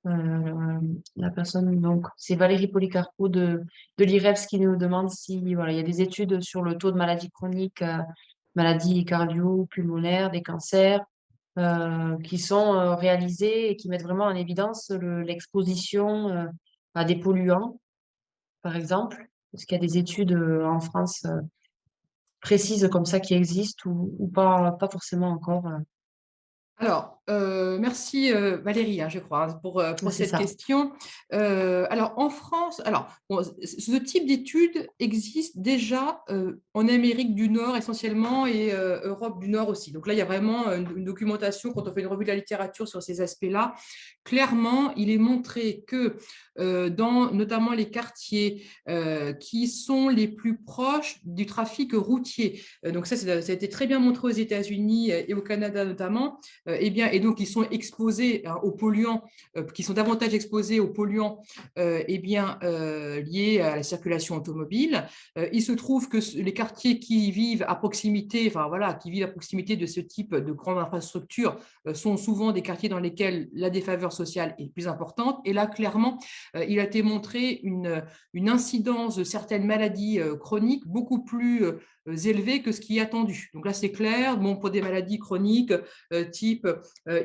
la personne, donc, c'est Valérie Policarpo de l'IREPS qui nous demande si voilà, il y a des études sur le taux de maladies chroniques, maladies cardio-pulmonaires, des cancers, qui sont réalisées et qui mettent vraiment en évidence l'exposition à des polluants, par exemple. Est-ce qu'il y a des études en France précises comme ça qui existent ou pas forcément encore Alors, merci Valérie, je crois, pour c'est cette ça. question. Alors, en France, ce type d'études existe déjà en Amérique du Nord essentiellement et Europe du Nord aussi. Donc là, il y a vraiment une documentation, quand on fait une revue de la littérature sur ces aspects-là. Clairement, il est montré que dans notamment les quartiers qui sont les plus proches du trafic routier, donc ça a été très bien montré aux États-Unis et au Canada notamment, et donc ils sont exposés aux polluants, qui sont davantage exposés aux polluants liés à la circulation automobile. Il se trouve que les quartiers qui vivent à proximité, de ce type de grandes infrastructures sont souvent des quartiers dans lesquels la défaveur sociale est plus importante. Et là, clairement, il a été montré une incidence de certaines maladies chroniques beaucoup plus élevée que ce qui est attendu. Donc là, c'est clair, bon, pour des maladies chroniques type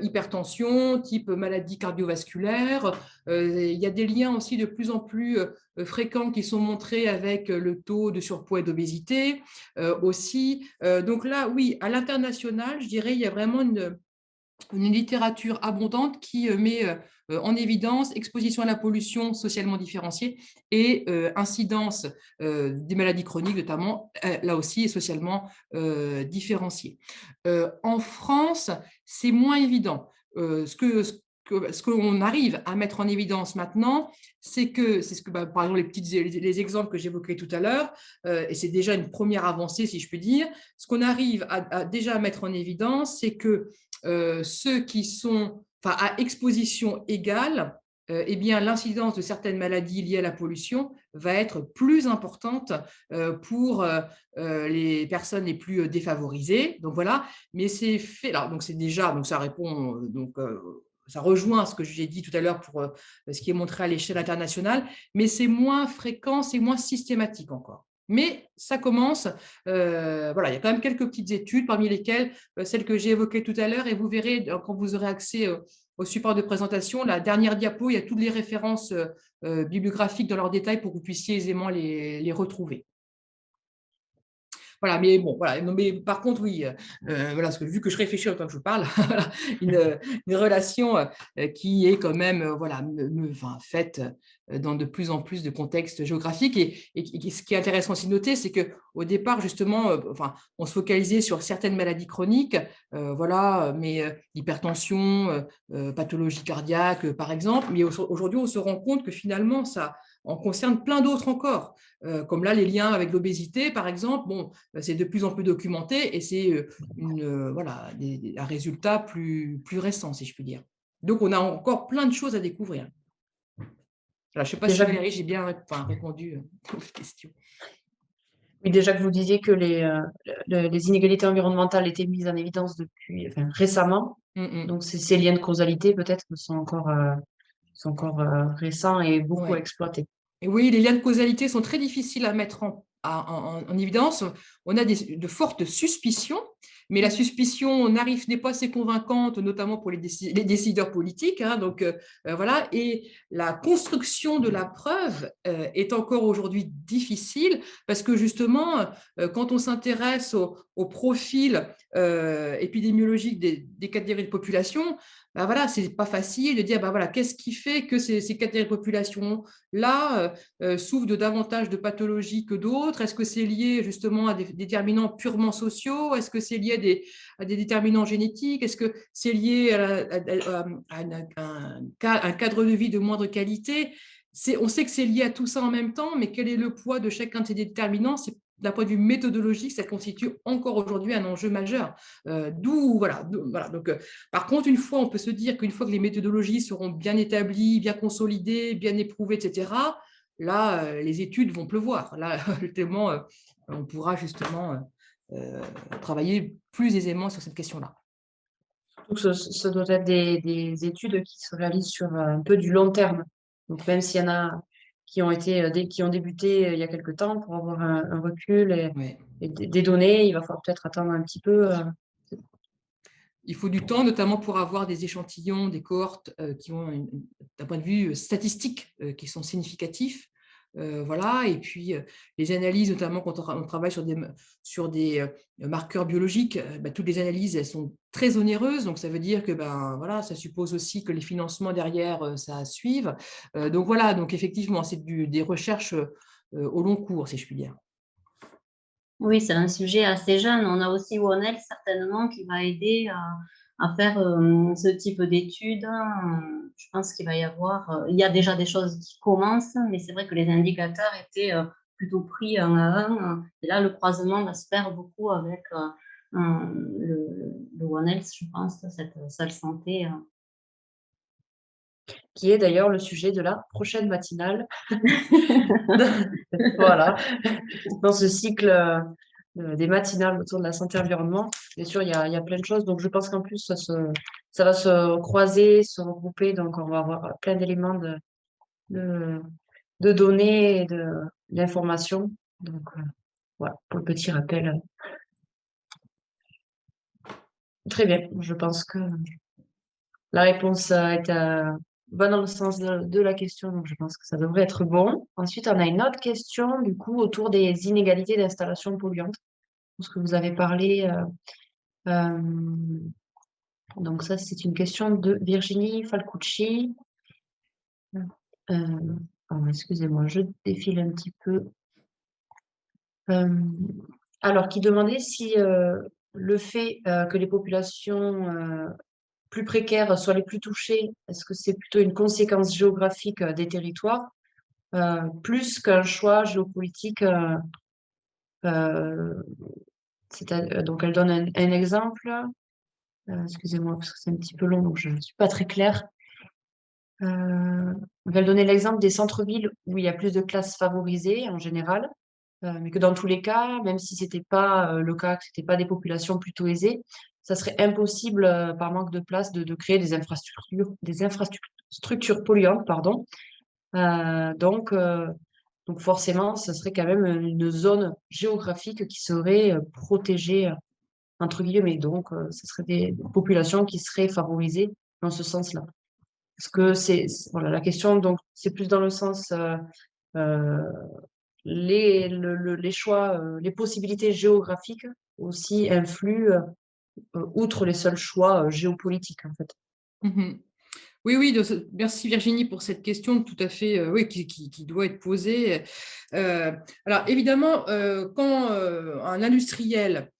hypertension, type maladie cardiovasculaire, il y a des liens aussi de plus en plus fréquents qui sont montrés avec le taux de surpoids et d'obésité aussi. Donc là, oui, à l'international, je dirais, il y a vraiment une littérature abondante qui met en évidence exposition à la pollution socialement différenciée et incidence des maladies chroniques, notamment, là aussi, est socialement différenciée. En France, c'est moins évident. Ce qu'on arrive à mettre en évidence maintenant, c'est ce que par exemple, les exemples que j'évoquais tout à l'heure, et c'est déjà une première avancée, si je puis dire, ce qu'on arrive à déjà mettre en évidence, c'est que ceux qui sont à exposition égale eh bien, l'incidence de certaines maladies liées à la pollution va être plus importante pour les personnes les plus défavorisées. Donc voilà, mais c'est fait là. Donc c'est déjà, donc ça répond, ça rejoint ce que j'ai dit tout à l'heure pour ce qui est montré à l'échelle internationale, mais c'est moins fréquent, c'est moins systématique encore. Mais ça commence, voilà, il y a quand même quelques petites études, parmi lesquelles celle que j'ai évoquée tout à l'heure, et vous verrez quand vous aurez accès au support de présentation, la dernière diapo, il y a toutes les références bibliographiques dans leurs détails pour que vous puissiez aisément les retrouver. Voilà, mais bon, voilà. Non, mais par contre, oui, voilà, parce que vu que je réfléchis en tant que je parle, une relation qui est quand même, voilà, enfin, faite dans de plus en plus de contextes géographiques. Et ce qui est intéressant aussi de noter, c'est qu'au départ, justement, enfin, on se focalisait sur certaines maladies chroniques, voilà, mais hypertension, pathologie cardiaque, par exemple. Mais aujourd'hui, on se rend compte que finalement, ça en concerne plein d'autres encore. Comme là, les liens avec l'obésité, par exemple, bon, c'est de plus en plus documenté et c'est voilà, un résultat plus récent, si je puis dire. Donc, on a encore plein de choses à découvrir. Alors, je ne sais pas si Déjà, Valérie, j'ai bien répondu à vos questions. oui, déjà que vous disiez que les inégalités environnementales étaient mises en évidence depuis, enfin, récemment. Donc, ces liens de causalité, peut-être, sont encore récents et beaucoup Ouais. exploités. Et oui, les liens de causalité sont très difficiles à mettre en évidence. On a de fortes suspicions, mais la suspicion n'est pas assez convaincante, notamment pour les décideurs politiques. Hein, donc voilà, et la construction de la preuve est encore aujourd'hui difficile parce que justement, quand on s'intéresse au profil épidémiologique des catégories de population, ben voilà, c'est pas facile de dire ben voilà, qu'est-ce qui fait que ces catégories de population là souffrent de davantage de pathologies que d'autres? Est-ce que c'est lié justement à des déterminants purement sociaux? Est-ce que c'est lié à des déterminants génétiques? Est-ce que c'est lié à un cadre de vie de moindre qualité? On sait que c'est lié à tout ça en même temps, mais quel est le poids de chacun de ces déterminants? D'un point de vue méthodologique, ça constitue encore aujourd'hui un enjeu majeur. Voilà. Donc, par contre, on peut se dire qu'une fois que les méthodologies seront bien établies, bien consolidées, bien éprouvées, etc., là, les études vont pleuvoir. Là, tellement, on pourra justement travailler plus aisément sur cette question-là. Donc, ce doit être des études qui se réalisent sur un peu du long terme. Donc, même s'il y en a qui ont débuté il y a quelque temps pour avoir un recul et des données, il va falloir peut-être attendre un petit peu. Il faut du temps, notamment pour avoir des échantillons, des cohortes qui ont, d'un point de vue statistique, qui sont significatifs. Voilà. Et puis, les analyses, notamment quand on travaille sur des marqueurs biologiques, toutes les analyses, elles sont très onéreuses. Donc, ça veut dire que voilà, ça suppose aussi que les financements derrière, ça suive. Donc, voilà. Donc, effectivement, c'est des recherches au long cours, si je puis dire. Oui, c'est un sujet assez jeune. On a aussi ONEL certainement qui va aider à faire ce type d'études. Je pense qu'il va y avoir, il y a déjà des choses qui commencent, mais c'est vrai que les indicateurs étaient plutôt pris un à un. Et là, le croisement va se faire beaucoup avec le ONEL, je pense, cette salle santé. Qui est d'ailleurs le sujet de la prochaine matinale. Voilà, dans ce cycle des matinales autour de la santé environnement. Bien sûr, il y a plein de choses. Donc, je pense qu'en plus, ça va se croiser, se regrouper. Donc, on va avoir plein d'éléments de données et d'informations. Donc, voilà, pour le petit rappel. Très bien. Je pense que la réponse va dans le sens de la question, donc je pense que ça devrait être bon. Ensuite, on a une autre question, du coup, autour des inégalités d'installations polluantes. Ce que vous avez parlé. Euh, donc ça, c'est une question de Virginie Falcucci. Excusez-moi, je défile un petit peu. Alors, qui demandait si le fait que les populations plus précaires soient les plus touchées, est-ce que c'est plutôt une conséquence géographique des territoires, plus qu'un choix géopolitique donc, elle donne un exemple. Excusez-moi, parce que c'est un petit peu long, donc je ne suis pas très claire. On vient de donner l'exemple des centres-villes où il y a plus de classes favorisées en général, mais que dans tous les cas, même si c'était pas le cas, que c'était pas des populations plutôt aisées, ça serait impossible par manque de place de créer des infrastructures polluantes, pardon. Donc forcément, ça serait quand même une zone géographique qui serait protégée entre guillemets. Donc, ce serait des populations qui seraient favorisées dans ce sens-là. Parce que voilà, la question, donc, c'est plus dans le sens euh, les choix, les possibilités géographiques aussi influent outre les seuls choix géopolitiques, en fait. Mhm. Oui, oui, merci Virginie pour cette question tout à fait, oui, qui doit être posée. Alors évidemment, quand un industriel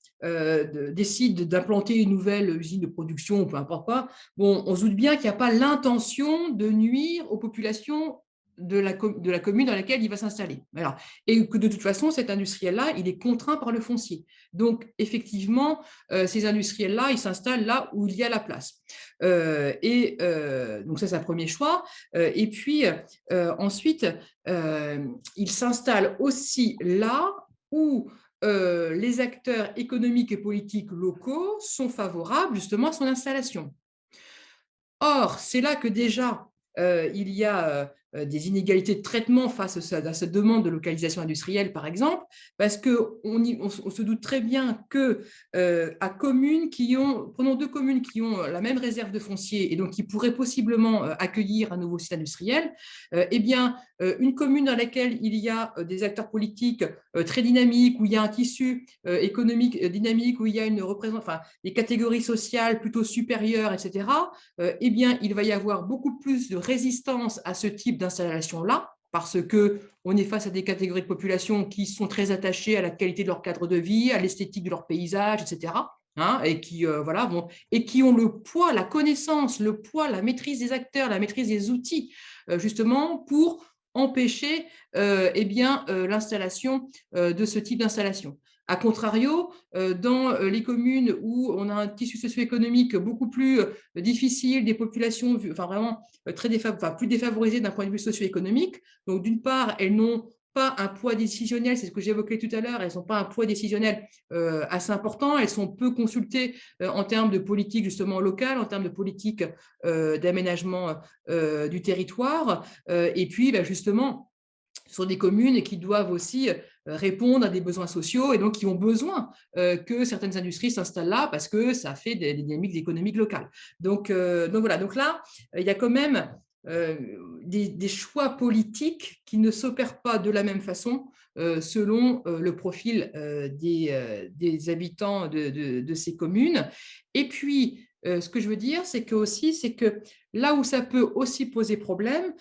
décide d'implanter une nouvelle usine de production, peu importe quoi, bon, on se doute bien qu'il n'y a pas l'intention de nuire aux populations de la commune dans laquelle il va s'installer. Alors, et que de toute façon, cet industriel-là, il est contraint par le foncier. Donc, effectivement, ces industriels-là, ils s'installent là où il y a la place. Donc, ça, c'est un premier choix. Et puis, ensuite, ils s'installent aussi là où les acteurs économiques et politiques locaux sont favorables justement à son installation. Or, c'est là que déjà, il y a des inégalités de traitement face à cette demande de localisation industrielle, par exemple, parce qu'on se doute très bien que prenons deux communes qui ont la même réserve de foncier et donc qui pourraient possiblement accueillir un nouveau site industriel, eh bien, une commune dans laquelle il y a des acteurs politiques très dynamiques, où il y a un tissu économique dynamique, où il y a des catégories sociales plutôt supérieures, etc., eh bien, il va y avoir beaucoup plus de résistance à ce type d'installation-là, parce qu'on est face à des catégories de population qui sont très attachées à la qualité de leur cadre de vie, à l'esthétique de leur paysage, etc. Hein, et qui ont le poids, la connaissance, le poids, la maîtrise des acteurs, la maîtrise des outils, justement, pour empêcher l'installation de ce type d'installation. A contrario, dans les communes où on a un tissu socio-économique beaucoup plus difficile, des populations vraiment plus défavorisées d'un point de vue socio-économique, donc d'une part, elles n'ont pas un poids décisionnel, c'est ce que j'évoquais tout à l'heure, elles n'ont pas un poids décisionnel assez important, elles sont peu consultées en termes de politique justement locale, en termes de politique d'aménagement du territoire, et puis justement, ce sont des communes qui doivent aussi répondre à des besoins sociaux et donc qui ont besoin que certaines industries s'installent là parce que ça fait des dynamiques économiques locales. Donc voilà, donc là, il y a quand même des choix politiques qui ne s'opèrent pas de la même façon selon le profil des habitants de ces communes. Et puis, ce que je veux dire, c'est que là où ça peut aussi poser problème,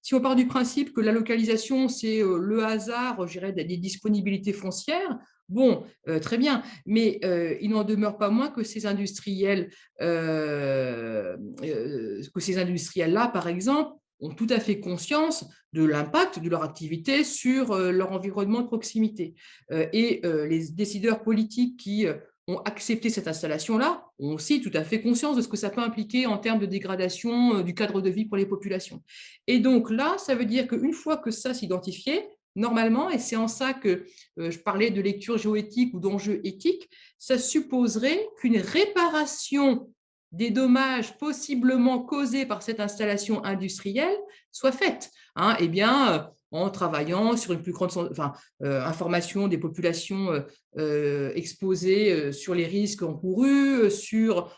si on part du principe que la localisation, c'est le hasard, je dirais, des disponibilités foncières, bon, très bien, mais il n'en demeure pas moins que ces industriels-là, par exemple, ont tout à fait conscience de l'impact de leur activité sur leur environnement de proximité. Et les décideurs politiques qui ont accepté cette installation-là ont aussi tout à fait conscience de ce que ça peut impliquer en termes de dégradation du cadre de vie pour les populations. Et donc là, ça veut dire qu'une fois que ça s'est identifié, normalement, et c'est en ça que je parlais de lecture géoéthique ou d'enjeux éthiques, ça supposerait qu'une réparation des dommages possiblement causés par cette installation industrielle soit faite. Hein, eh bien, en travaillant sur une plus grande information des populations exposées sur les risques encourus,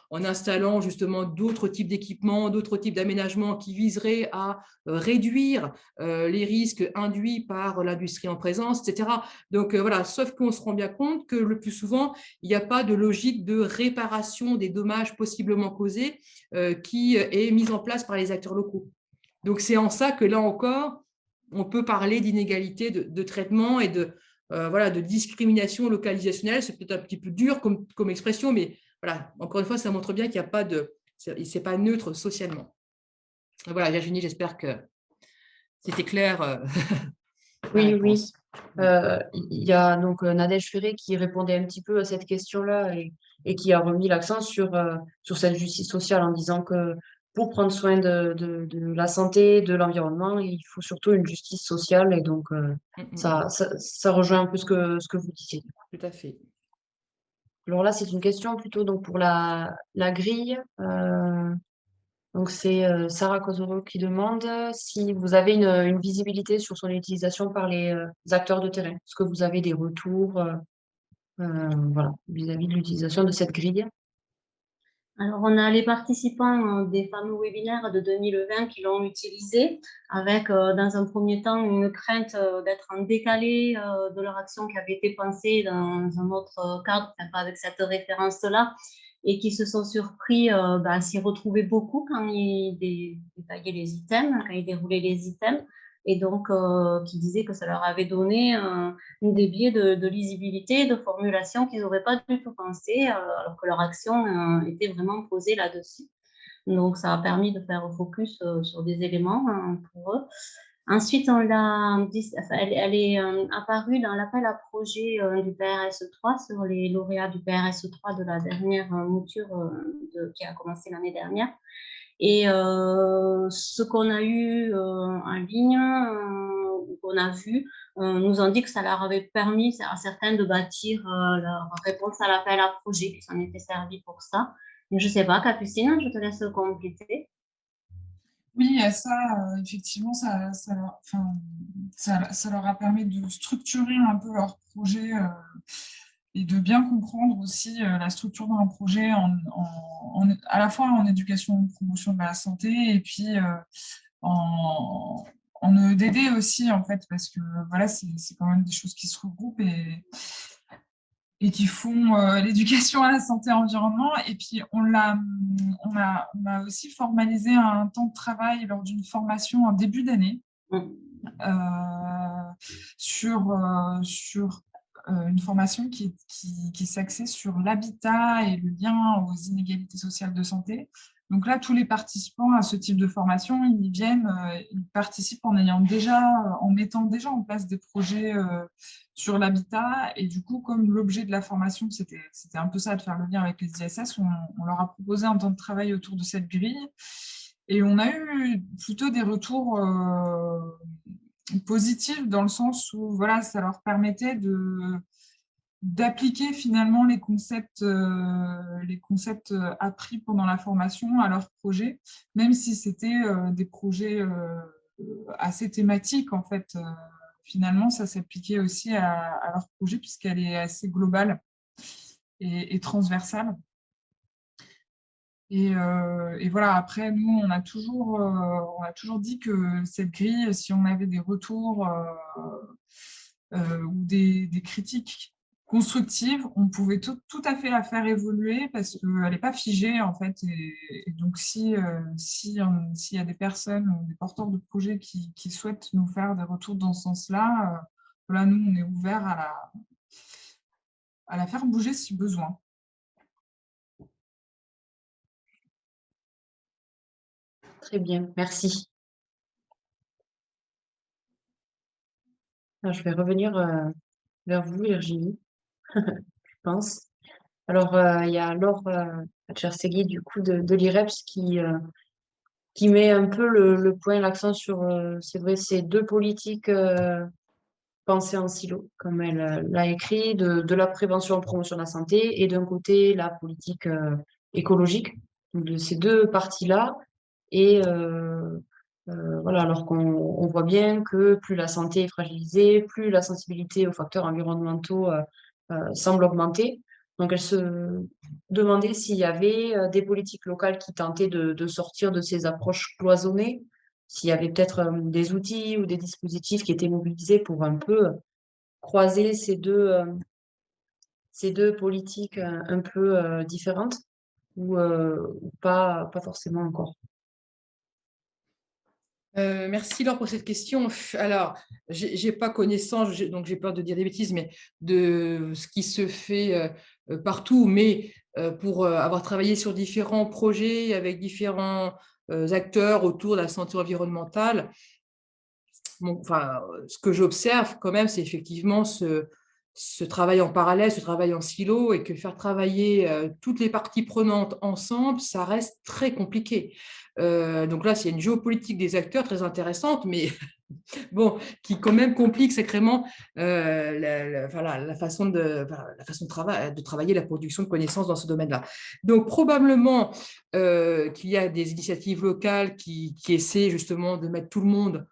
en installant justement d'autres types d'équipements, d'autres types d'aménagements qui viseraient à réduire les risques induits par l'industrie en présence, etc. Donc voilà, sauf qu'on se rend bien compte que le plus souvent, il n'y a pas de logique de réparation des dommages possiblement causés qui est mise en place par les acteurs locaux. Donc c'est en ça que là encore, on peut parler d'inégalité de traitement et de discrimination localisationnelle. C'est peut-être un petit peu dur comme expression, mais voilà, encore une fois, ça montre bien qu'il n'y a pas c'est pas neutre socialement. Voilà, Virginie, j'espère que c'était clair. Oui, oui. Il y a donc Nadège Ferré qui répondait un petit peu à cette question-là et qui a remis l'accent sur cette justice sociale en disant que pour prendre soin de la santé, de l'environnement, il faut surtout une justice sociale. Et donc, ça rejoint un peu ce que vous disiez. Tout à fait. Alors là, c'est une question plutôt donc, pour la grille. Donc, c'est Sarah Kozoro qui demande si vous avez une visibilité sur son utilisation par les acteurs de terrain. Est-ce que vous avez des retours voilà, vis-à-vis de l'utilisation de cette grille? Alors, on a les participants des fameux webinaires de 2020 qui l'ont utilisé avec, dans un premier temps, une crainte d'être en décalé de leur action qui avait été pensée dans un autre cadre, enfin, pas avec cette référence-là, et qui se sont surpris à s'y retrouver beaucoup quand ils détaillaient les items, quand ils déroulaient les items, et donc qui disaient que ça leur avait donné des biais de lisibilité, de formulation qu'ils n'auraient pas du tout pensé, alors que leur action était vraiment posée là-dessus. Donc, ça a permis de faire focus sur des éléments pour eux. Ensuite, elle est apparue dans l'appel à projet du PRS3 sur les lauréats du PRS3 de la dernière mouture qui a commencé l'année dernière. Et ce qu'on a eu en ligne, qu'on a vu, nous ont dit que ça leur avait permis à certains de bâtir leur réponse à l'appel à projet, qui s'en était servi pour ça. Mais je ne sais pas, Capucine, je te laisse compléter. Oui, ça, effectivement, ça leur a permis de structurer un peu leur projet et de bien comprendre aussi la structure d'un projet à la fois en éducation, promotion de la santé et puis en EDD aussi, en fait, parce que voilà, c'est quand même des choses qui se regroupent et qui font l'éducation à la santé et environnement. Et puis, on a aussi formalisé un temps de travail lors d'une formation en début d'année sur une formation qui s'axait sur l'habitat et le lien aux inégalités sociales de santé. Donc là, tous les participants à ce type de formation, ils viennent, ils participent en mettant déjà en place des projets sur l'habitat. Et du coup, comme l'objet de la formation, c'était un peu ça, de faire le lien avec les ISS, on leur a proposé un temps de travail autour de cette grille. Et on a eu plutôt des retours positifs dans le sens où voilà, ça leur permettait d'appliquer finalement les concepts appris pendant la formation à leurs projets, même si c'était des projets assez thématiques en fait. Finalement, ça s'appliquait aussi à leur projet puisqu'elle est assez globale et transversale. Et voilà, après, nous, on a toujours dit que cette grille, si on avait des retours ou des critiques constructive, on pouvait tout à fait la faire évoluer parce qu'elle n'est pas figée en fait. Et donc, s'il y a des personnes ou des porteurs de projets qui souhaitent nous faire des retours dans ce sens-là, voilà, nous, on est ouvert à la faire bouger si besoin. Très bien, merci. Je vais revenir vers vous, Virginie, je pense. Alors, il y a Laure Tchersegui, du coup, de l'IREPS qui met un peu le point, l'accent sur, c'est vrai, ces deux politiques pensées en silo, comme elle l'a écrit, de la prévention, promotion de la santé, et d'un côté, la politique écologique. Donc, de ces deux parties-là. Et voilà, alors qu'on voit bien que plus la santé est fragilisée, plus la sensibilité aux facteurs environnementaux semble augmenter. Donc, elle se demandait s'il y avait des politiques locales qui tentaient de sortir de ces approches cloisonnées, s'il y avait peut-être des outils ou des dispositifs qui étaient mobilisés pour un peu croiser ces deux politiques un peu différentes ou pas forcément encore. Merci Laure pour cette question. Alors, j'ai pas connaissance, donc j'ai peur de dire des bêtises, mais de ce qui se fait partout, mais pour avoir travaillé sur différents projets avec différents acteurs autour de la santé environnementale, ce que j'observe quand même, c'est effectivement ce travail en parallèle, ce travail en silo, et que faire travailler toutes les parties prenantes ensemble, ça reste très compliqué. Donc là, c'est une géopolitique des acteurs très intéressante, mais bon, qui quand même complique sacrément la façon de travailler la production de connaissances dans ce domaine-là. Donc, probablement qu'il y a des initiatives locales qui essaient justement de mettre tout le monde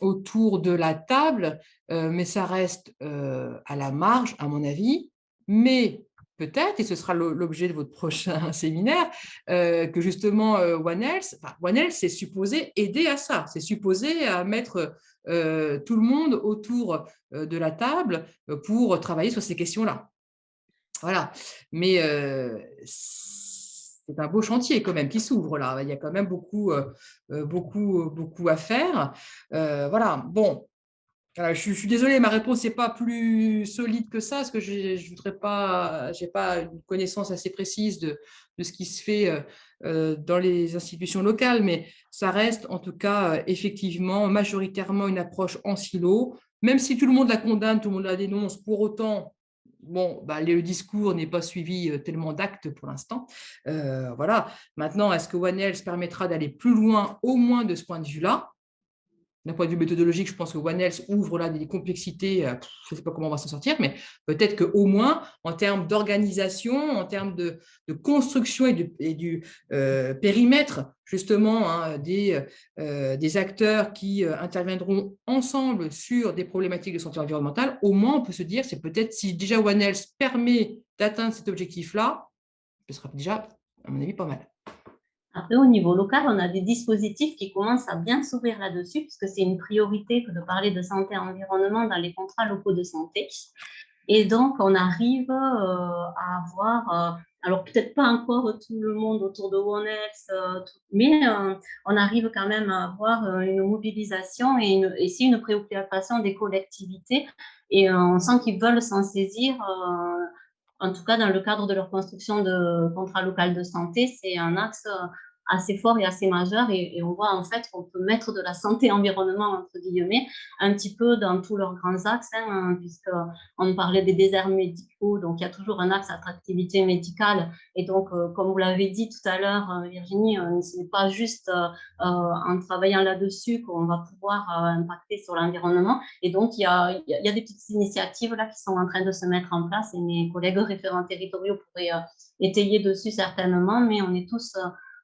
autour de la table, mais ça reste à la marge, à mon avis. Mais peut-être, et ce sera l'objet de votre prochain séminaire, que justement One Health, c'est supposé aider à ça, c'est supposé à mettre tout le monde autour de la table pour travailler sur ces questions-là. Voilà, mais c'est un beau chantier quand même qui s'ouvre là. Il y a quand même beaucoup à faire. Voilà, bon, je suis désolée, ma réponse n'est pas plus solide que ça, parce que je voudrais pas, j'ai pas une connaissance assez précise de ce qui se fait dans les institutions locales, mais ça reste en tout cas effectivement majoritairement une approche en silo, même si tout le monde la condamne, tout le monde la dénonce, pour autant. Bon, le discours n'est pas suivi tellement d'actes pour l'instant. Voilà. Maintenant, est-ce que One Health permettra d'aller plus loin, au moins de ce point de vue-là? D'un point de vue méthodologique, je pense que One Health ouvre là des complexités, je ne sais pas comment on va s'en sortir, mais peut-être qu'au moins, en termes d'organisation, en termes de construction et du périmètre, justement, des acteurs qui interviendront ensemble sur des problématiques de santé environnementale, au moins, on peut se dire, c'est peut-être si déjà One Health permet d'atteindre cet objectif-là, ce sera déjà, à mon avis, pas mal. Après, au niveau local, on a des dispositifs qui commencent à bien s'ouvrir là-dessus, puisque c'est une priorité que de parler de santé et environnement dans les contrats locaux de santé. Et donc, on arrive à avoir, alors peut-être pas encore tout le monde autour de One Health, mais on arrive quand même à avoir une mobilisation et c'est une préoccupation des collectivités. Et on sent qu'ils veulent s'en saisir. En tout cas, dans le cadre de leur construction de contrat local de santé, c'est un axe assez fort et assez majeur. Et on voit en fait qu'on peut mettre de la santé-environnement, entre guillemets, un petit peu dans tous leurs grands axes, hein, puisqu'on parlait des déserts médicaux. Donc, il y a toujours un axe attractivité médicale. Et donc, comme vous l'avez dit tout à l'heure, Virginie, ce n'est pas juste en travaillant là-dessus qu'on va pouvoir impacter sur l'environnement. Et donc, il y a des petites initiatives là qui sont en train de se mettre en place et mes collègues référents territoriaux pourraient étayer dessus certainement, mais on est tous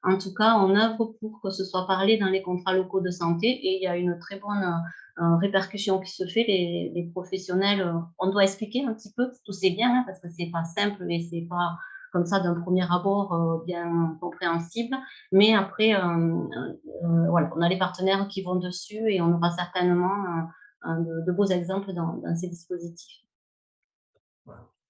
en tout cas en œuvre pour que ce soit parlé dans les contrats locaux de santé et il y a une très bonne répercussion qui se fait. Les professionnels, on doit expliquer un petit peu tous ces liens, hein, parce que c'est pas simple et c'est pas comme ça d'un premier abord bien compréhensible, mais après voilà, on a les partenaires qui vont dessus et on aura certainement de beaux exemples dans ces dispositifs.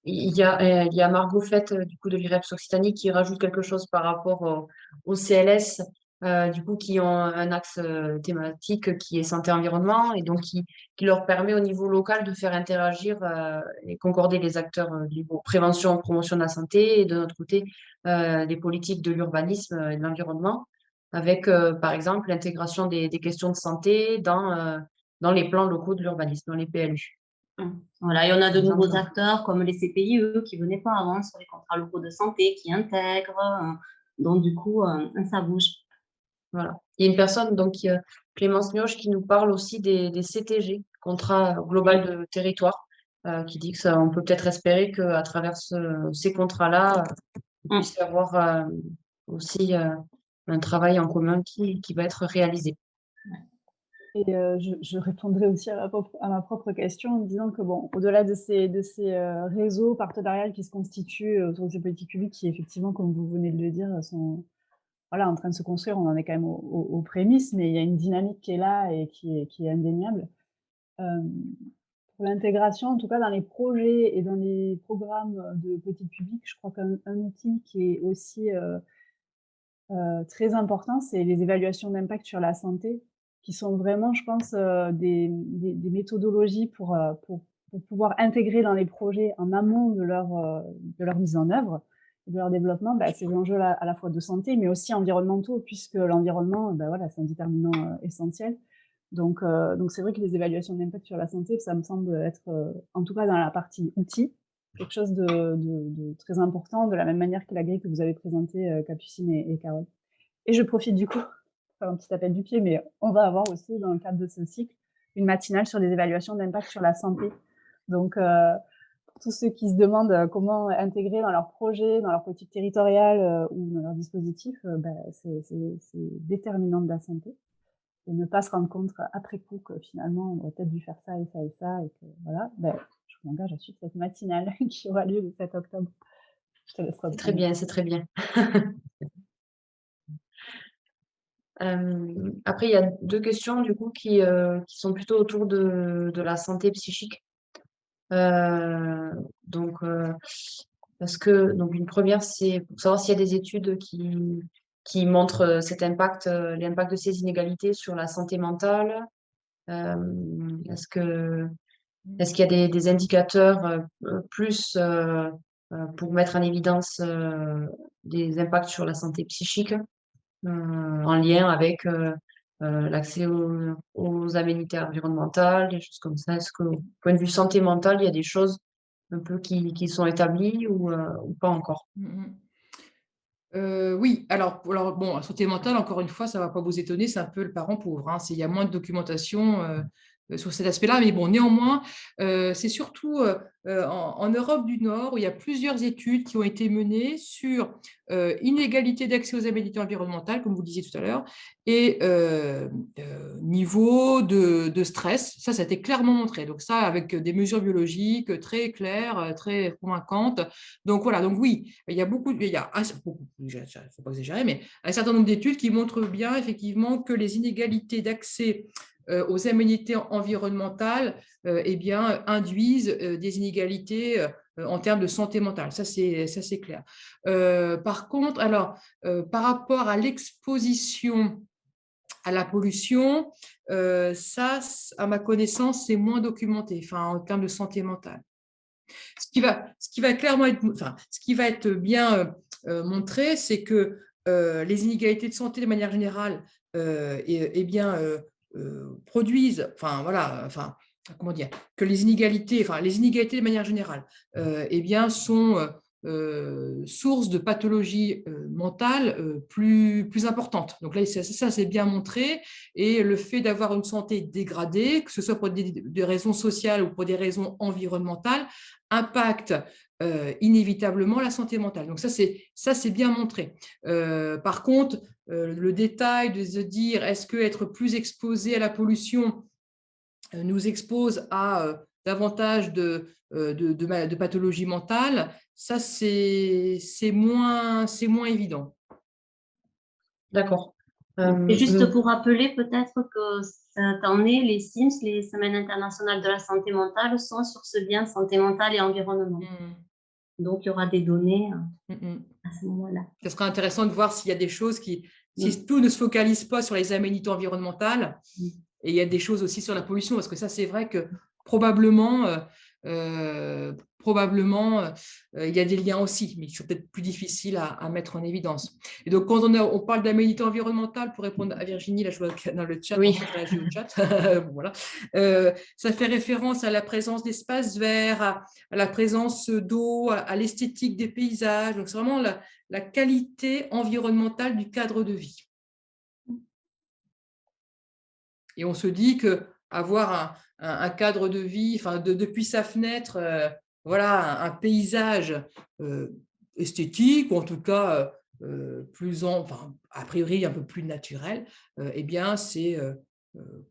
Il y a Margot Fett, du coup, de l'IREPS Occitanie, qui rajoute quelque chose par rapport au CLS, du coup, qui ont un axe thématique qui est santé-environnement, et donc qui leur permet au niveau local de faire interagir et concorder les acteurs du niveau prévention, promotion de la santé, et de notre côté, les politiques de l'urbanisme et de l'environnement, avec, par exemple, l'intégration des questions de santé dans les plans locaux de l'urbanisme, dans les PLU. Voilà, et on a de nouveaux acteurs comme les CPIE qui venaient pas avant sur les contrats locaux de santé, qui intègrent, donc du coup, ça bouge. Voilà. Il y a une personne, donc Clémence Mioche, qui nous parle aussi des CTG, contrats global de territoire, qui dit que on peut peut-être espérer qu'à travers ces contrats-là, il puisse y avoir aussi un travail en commun qui va être réalisé. Et je répondrai aussi à ma propre question en disant que, bon, au-delà de ces réseaux partenariats qui se constituent autour de ces politiques publiques qui, effectivement, comme vous venez de le dire, sont voilà, en train de se construire, on en est quand même aux prémices, mais il y a une dynamique qui est là et qui est indéniable. Pour l'intégration, en tout cas dans les projets et dans les programmes de politique publique, je crois qu'un outil qui est aussi très important, c'est les évaluations d'impact sur la santé, qui sont vraiment, je pense, des méthodologies pour pouvoir intégrer dans les projets en amont de leur mise en œuvre, de leur développement, ces enjeux-là à la fois de santé, mais aussi environnementaux, puisque l'environnement, voilà, c'est un déterminant essentiel. Donc c'est vrai que les évaluations d'impact sur la santé, ça me semble être, en tout cas dans la partie outils, quelque chose de très important, de la même manière que la grille que vous avez présentée, Capucine et Carole. Et je profite du coup, pour faire un petit appel du pied, mais on va avoir aussi, dans le cadre de ce cycle, une matinale sur les évaluations d'impact sur la santé. Donc, pour tous ceux qui se demandent comment intégrer dans leur projet, dans leur politique territoriale ou dans leur dispositif, c'est déterminant de la santé. Et ne pas se rendre compte après coup que finalement, on aurait peut-être dû faire ça et ça et ça, et que voilà, je vous engage à suivre cette matinale qui aura lieu le 7 octobre. Je te laisse C'est très reprendre. bien, c'est très bien. Après, il y a 2 questions du coup qui sont plutôt autour de la santé psychique. Donc, parce que donc une première, c'est pour savoir s'il y a des études qui montrent cet impact, l'impact de ces inégalités sur la santé mentale. Est-ce qu'il y a des indicateurs plus pour mettre en évidence des impacts sur la santé psychique en lien avec l'accès aux aménités environnementales, des choses comme ça? Est-ce qu'au point de vue santé mentale, il y a des choses un peu qui sont établies ou pas encore? Oui, alors bon, la santé mentale, encore une fois, ça ne va pas vous étonner, c'est un peu le parent pauvre, hein. Il y a moins de documentation sur cet aspect-là, mais bon, néanmoins, c'est surtout en Europe du Nord où il y a plusieurs études qui ont été menées sur inégalité d'accès aux aménités environnementales, comme vous le disiez tout à l'heure, et niveau de stress. Ça a été clairement montré. Donc ça, avec des mesures biologiques très claires, très convaincantes. Donc voilà, donc oui, il y a beaucoup, il ne faut pas exagérer, mais un certain nombre d'études qui montrent bien effectivement que les inégalités d'accès aux aménités environnementales eh bien, induisent des inégalités en termes de santé mentale. Ça, c'est clair. Par contre, alors, par rapport à l'exposition à la pollution, ça, à ma connaissance, c'est moins documenté, enfin, en termes de santé mentale. Ce qui va clairement être, enfin, ce qui va être bien montré, c'est que les inégalités de santé de manière générale produisent, enfin voilà, enfin comment dire, que les inégalités de manière générale, sont source de pathologies mentales plus importantes. Donc là, ça c'est bien montré. Et le fait d'avoir une santé dégradée, que ce soit pour des raisons sociales ou pour des raisons environnementales, impacte inévitablement la santé mentale. Donc ça, c'est bien montré. Par contre, le détail de se dire est-ce qu'être plus exposé à la pollution nous expose à davantage de pathologies mentales, ça, c'est moins évident. D'accord. Et juste pour rappeler peut-être que cette année, les SIMS, les Semaines internationales de la santé mentale, sont sur ce lien santé mentale et environnement. Donc, il y aura des données à ce moment-là. Ce sera intéressant de voir s'il y a des choses si tout ne se focalise pas sur les aménités environnementales, et il y a des choses aussi sur la pollution, parce que ça, c'est vrai que probablement, il y a des liens aussi, mais qui sont peut-être plus difficiles à mettre en évidence. Et donc, quand on parle d'aménité environnementale, pour répondre à Virginie, là, je vois dans le chat, Oui. au chat, voilà. Ça fait référence à la présence d'espaces verts, à la présence d'eau, à l'esthétique des paysages. Donc, c'est vraiment la qualité environnementale du cadre de vie. Et on se dit qu'avoir un cadre de vie, enfin, depuis sa fenêtre, voilà, un paysage esthétique, ou en tout cas a priori un peu plus naturel, eh bien, c'est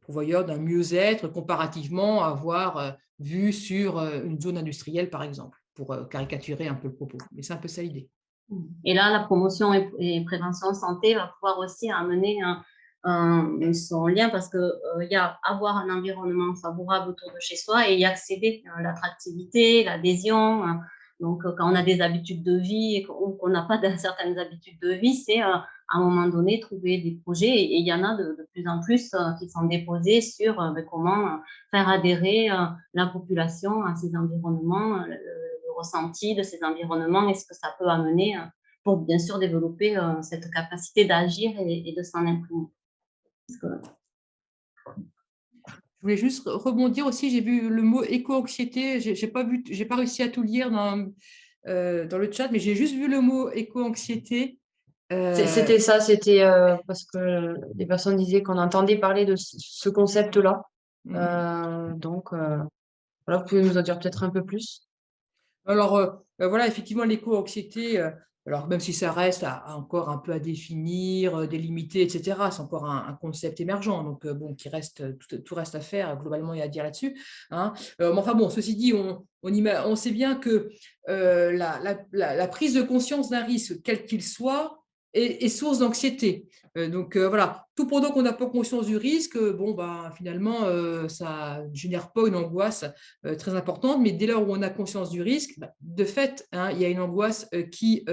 pourvoyeur d'un mieux-être comparativement à avoir vu sur une zone industrielle, par exemple, pour caricaturer un peu le propos. Mais c'est un peu ça l'idée. Et là, la promotion et prévention santé va pouvoir aussi amener son lien, parce qu'il y a avoir un environnement favorable autour de chez soi et y accéder, l'attractivité, l'adhésion. Donc, quand on a des habitudes de vie ou qu'on n'a pas certaines habitudes de vie, c'est à un moment donné trouver des projets, et il y en a de plus en plus qui sont déposés sur comment faire adhérer la population à ces environnements, le ressenti de ces environnements et ce que ça peut amener pour bien sûr développer cette capacité d'agir et de s'en imprégner. voulais juste rebondir aussi, j'ai vu le mot éco-anxiété, j'ai pas réussi à tout lire dans le chat, mais j'ai juste vu le mot éco-anxiété. C'était ça, c'était parce que des personnes disaient qu'on entendait parler de ce concept-là. Donc, voilà, vous pouvez nous en dire peut-être un peu plus? Alors, voilà, effectivement, l'éco-anxiété, alors même si ça reste encore un peu à définir, délimiter, etc., c'est encore un concept émergent, donc bon, tout reste à faire, globalement, il y a à dire là-dessus, hein. Mais enfin bon, ceci dit, on sait bien que la prise de conscience d'un risque, quel qu'il soit, est source d'anxiété. Donc voilà, tout pendant qu'on n'a pas conscience du risque, bon, bah, finalement, ça ne génère pas une angoisse très importante, mais dès lors où on a conscience du risque, bah, de fait, hein, il y a une angoisse qui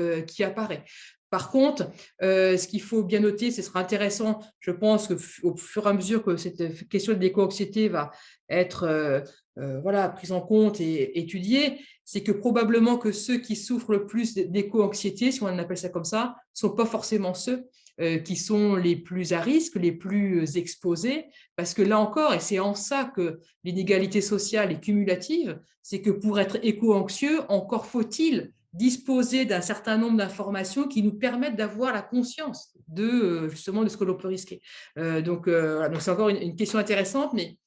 apparaît. Par contre, ce qu'il faut bien noter, ce sera intéressant, je pense, qu'au fur et à mesure que cette question de l'éco-anxiété va être voilà, prise en compte et étudiée, c'est que probablement que ceux qui souffrent le plus d'éco-anxiété, si on appelle ça comme ça, ne sont pas forcément ceux qui sont les plus à risque, les plus exposés, parce que là encore, et c'est en ça que l'inégalité sociale est cumulative, c'est que pour être éco-anxieux, encore faut-il disposer d'un certain nombre d'informations qui nous permettent d'avoir la conscience justement de ce que l'on peut risquer. Donc c'est encore une question intéressante, mais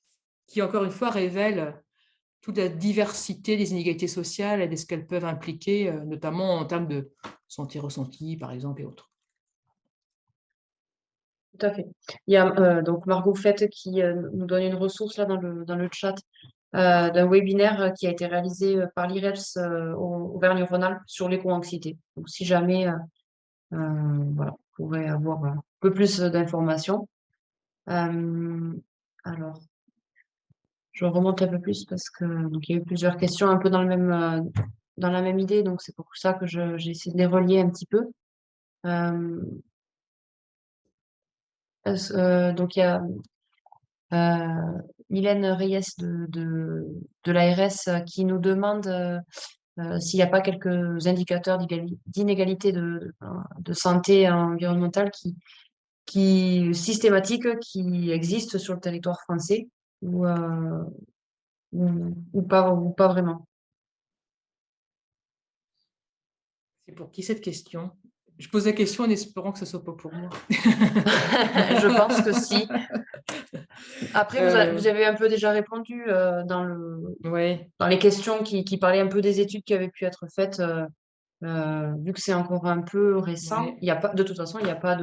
qui encore une fois révèle toute la diversité des inégalités sociales et de ce qu'elles peuvent impliquer, notamment en termes de santé ressentie, par exemple, et autres. Tout à fait. Il y a donc Margot Fett qui nous donne une ressource là dans le chat d'un webinaire qui a été réalisé par l'IREPS Auvergne-Rhône-Alpes sur l'éco-anxiété. Donc, si jamais voilà, vous pourrez avoir un peu plus d'informations. Alors, je remonte un peu plus parce que donc, il y a eu plusieurs questions un peu dans la même idée, donc c'est pour ça que j'ai essayé de les relier un petit peu. Donc, il y a Mylène Reyes de l'ARS qui nous demande s'il n'y a pas quelques indicateurs d'inégalité de santé environnementale systématiques qui existent sur le territoire français ou pas vraiment. C'est pour qui cette question? Je pose la question en espérant que ce ne soit pas pour moi. Je pense que si. Après, vous avez un peu déjà répondu dans les questions qui parlaient un peu des études qui avaient pu être faites, vu que c'est encore un peu récent. Il y a pas, de toute façon, il n'y a pas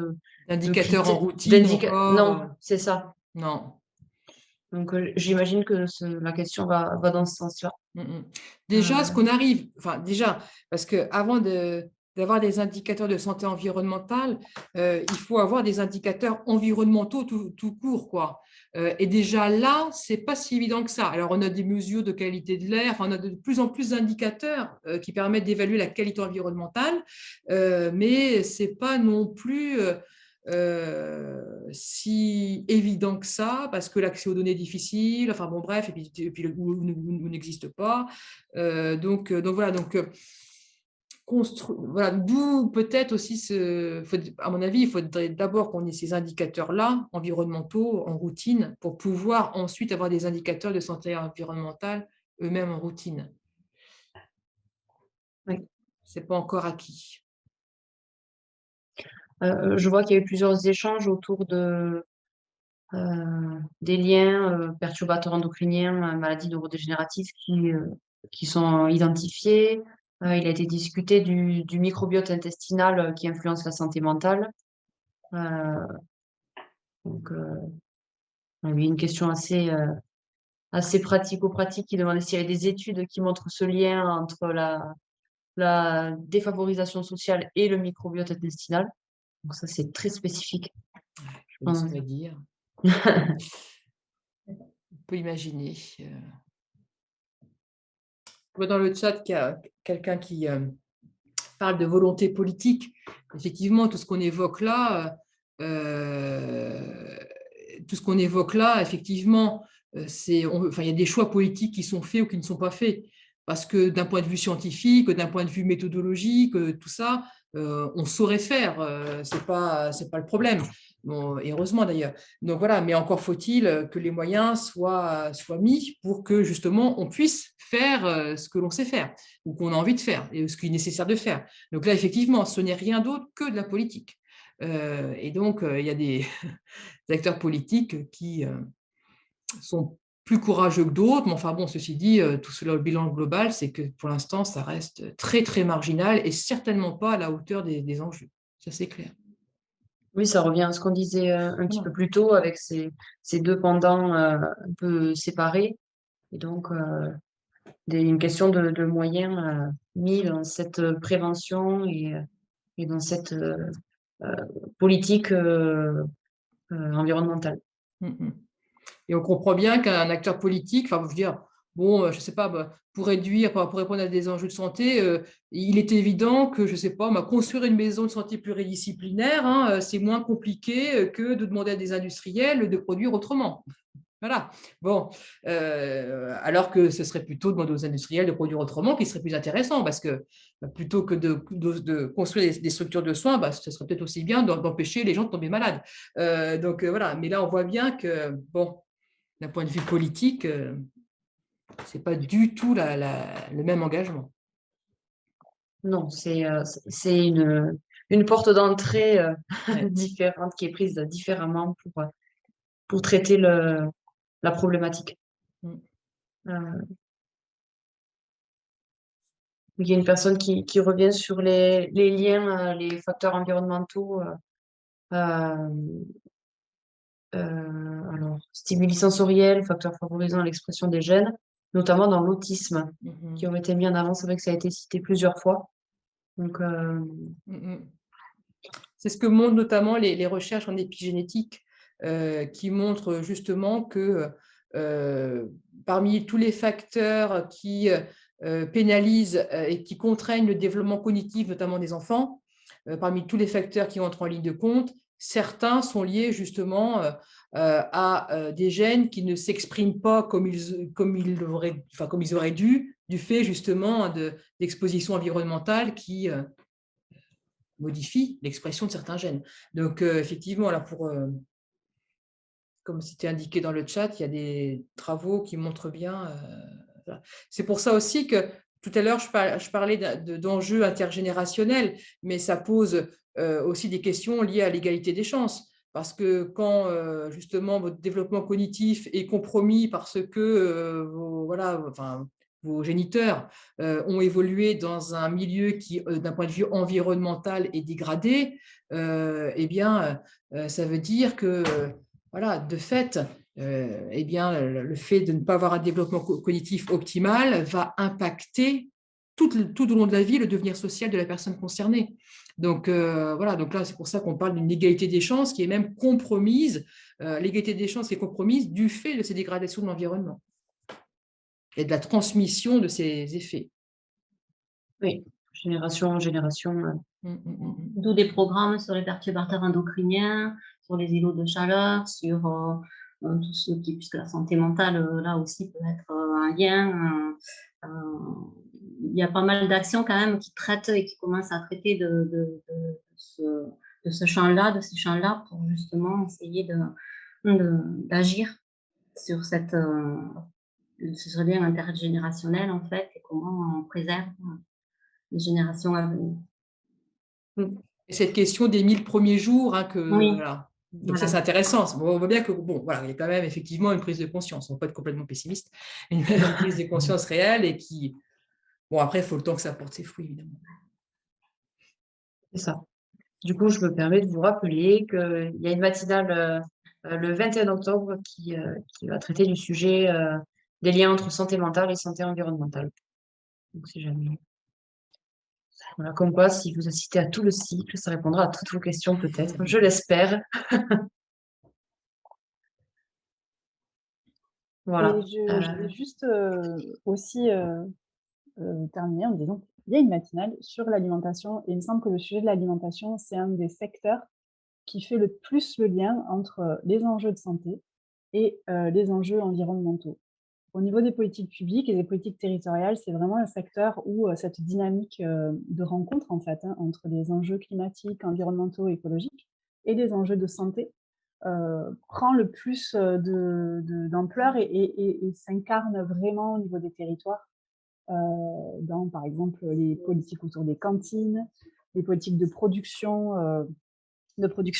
d'indicateur en routine. Non, c'est ça. Non. Donc, j'imagine que la question va dans ce sens-là. Déjà, ce qu'on arrive, enfin déjà, parce qu'avant d'avoir des indicateurs de santé environnementale, il faut avoir des indicateurs environnementaux tout court, quoi. Et déjà là, c'est pas si évident que ça. Alors, on a des mesures de qualité de l'air, on a de plus en plus d'indicateurs qui permettent d'évaluer la qualité environnementale, mais c'est pas non plus si évident que ça, parce que l'accès aux données est difficile, enfin bon bref, et puis ou n'existe pas. Donc voilà, voilà, d'où peut-être aussi, à mon avis, il faudrait d'abord qu'on ait ces indicateurs-là, environnementaux, en routine, pour pouvoir ensuite avoir des indicateurs de santé environnementale eux-mêmes en routine. Oui. Ce n'est pas encore acquis. Je vois qu'il y a eu plusieurs échanges autour des liens perturbateurs endocriniens, maladies neurodégénératives qui sont identifiés. Il a été discuté du microbiote intestinal qui influence la santé mentale. Donc, oui, une question assez pratico-pratique qui demandait s'il y avait des études qui montrent ce lien entre la défavorisation sociale et le microbiote intestinal. Donc ça, c'est très spécifique. Je ne saurais dire. On peut imaginer. Je vois dans le chat qu'il y a quelqu'un qui parle de volonté politique. Effectivement, tout ce qu'on évoque là, effectivement, il y a des choix politiques qui sont faits ou qui ne sont pas faits. Parce que d'un point de vue scientifique, d'un point de vue méthodologique, tout ça, on saurait faire, c'est pas le problème. Bon, et heureusement d'ailleurs. Donc voilà, mais encore faut-il que les moyens soient mis pour que justement on puisse faire ce que l'on sait faire ou qu'on a envie de faire et ce qui est nécessaire de faire. Donc là, effectivement, ce n'est rien d'autre que de la politique. Et donc, il y a des acteurs politiques qui sont plus courageux que d'autres, mais enfin bon, ceci dit, tout cela, le bilan global, c'est que pour l'instant, ça reste très, très marginal et certainement pas à la hauteur des enjeux. Ça, c'est clair. Oui, ça revient à ce qu'on disait un petit Voilà. peu plus tôt avec ces deux pendants un peu séparés. Et donc, une question de moyens mis dans cette prévention et dans cette euh, politique environnementale. Mm, mm. Et on comprend bien qu'un acteur politique, enfin, je veux dire, bon, je ne sais pas, bah, pour réduire, pour répondre à des enjeux de santé, il est évident que, je ne sais pas, construire une maison de santé pluridisciplinaire, hein, c'est moins compliqué que de demander à des industriels de produire autrement. Voilà. Bon, alors que ce serait plutôt demander aux industriels de produire autrement qui serait plus intéressant parce que plutôt que de construire des structures de soins, bah, ce serait peut-être aussi bien d'empêcher les gens de tomber malades. Donc voilà, mais là on voit bien que, bon, d'un point de vue politique, ce n'est pas du tout le même engagement. Non, c'est une porte d'entrée Ouais. différente qui est prise différemment pour traiter la problématique. Mm. Il y a une personne qui revient sur les liens, les facteurs environnementaux, euh, alors, stimuli sensoriels, facteurs favorisant l'expression des gènes, notamment dans l'autisme, qui Mhm. ont été mis en avant. C'est vrai que ça a été cité plusieurs fois. Donc, Mhm. C'est ce que montrent notamment les recherches en épigénétique qui montrent justement que parmi tous les facteurs qui pénalisent et qui contraignent le développement cognitif, notamment des enfants, parmi tous les facteurs qui entrent en ligne de compte, certains sont liés justement à des gènes qui ne s'expriment pas comme ils auraient dû, du fait justement d'exposition environnementale qui modifie l'expression de certains gènes. Donc, effectivement, là, comme c'était indiqué dans le chat, il y a des travaux qui montrent bien. Voilà. C'est pour ça aussi que tout à l'heure, je parlais d'enjeux intergénérationnels, mais ça pose aussi des questions liées à l'égalité des chances. Parce que quand justement votre développement cognitif est compromis parce que voilà, enfin, vos géniteurs ont évolué dans un milieu qui, d'un point de vue environnemental, est dégradé, eh bien, ça veut dire que, voilà, de fait, eh bien, le fait de ne pas avoir un développement cognitif optimal va impacter tout au long de la vie le devenir social de la personne concernée. Donc, voilà, donc là, c'est pour ça qu'on parle d'une égalité des chances qui est même compromise, l'égalité des chances qui est compromise du fait de ces dégradations de l'environnement et de la transmission de ces effets. oui, génération en génération. D'où des programmes sur les perturbateurs endocriniens, sur les îlots de chaleur, sur tout ce qui, puisque la santé mentale, là aussi, peut être un lien. Il y a pas mal d'actions quand même qui traitent et qui commencent à traiter de ce champ-là, de ces champs-là, pour justement essayer d'agir sur ce lien intergénérationnel, en fait, et comment on préserve les générations à venir. Et cette question des 1000 premiers jours, Oui. Voilà. Donc Voilà. ça, c'est intéressant. On voit bien que, bon, voilà, il y a quand même effectivement une prise de conscience. On ne peut pas être complètement pessimiste. Une prise de conscience réelle et qui, bon, après, il faut le temps que ça porte ses fruits, évidemment. C'est ça. Du coup, je me permets de vous rappeler qu'il y a une matinale le 21 octobre qui va traiter du sujet des liens entre santé mentale et santé environnementale. Donc, si jamais. Voilà, comme quoi, si vous assistez à tout le cycle, ça répondra à toutes vos questions, peut-être. Je l'espère. Voilà. Et je vais juste aussi terminer en disant qu'il y a une matinale sur l'alimentation, et il me semble que le sujet de l'alimentation, c'est un des secteurs qui fait le plus le lien entre les enjeux de santé et les enjeux environnementaux. Au niveau des politiques publiques et des politiques territoriales, c'est vraiment un secteur où cette dynamique de rencontre en fait, hein, entre les enjeux climatiques, environnementaux et écologiques et des enjeux de santé prend le plus d'ampleur et s'incarne vraiment au niveau des territoires, dans, par exemple, les politiques autour des cantines, les politiques de production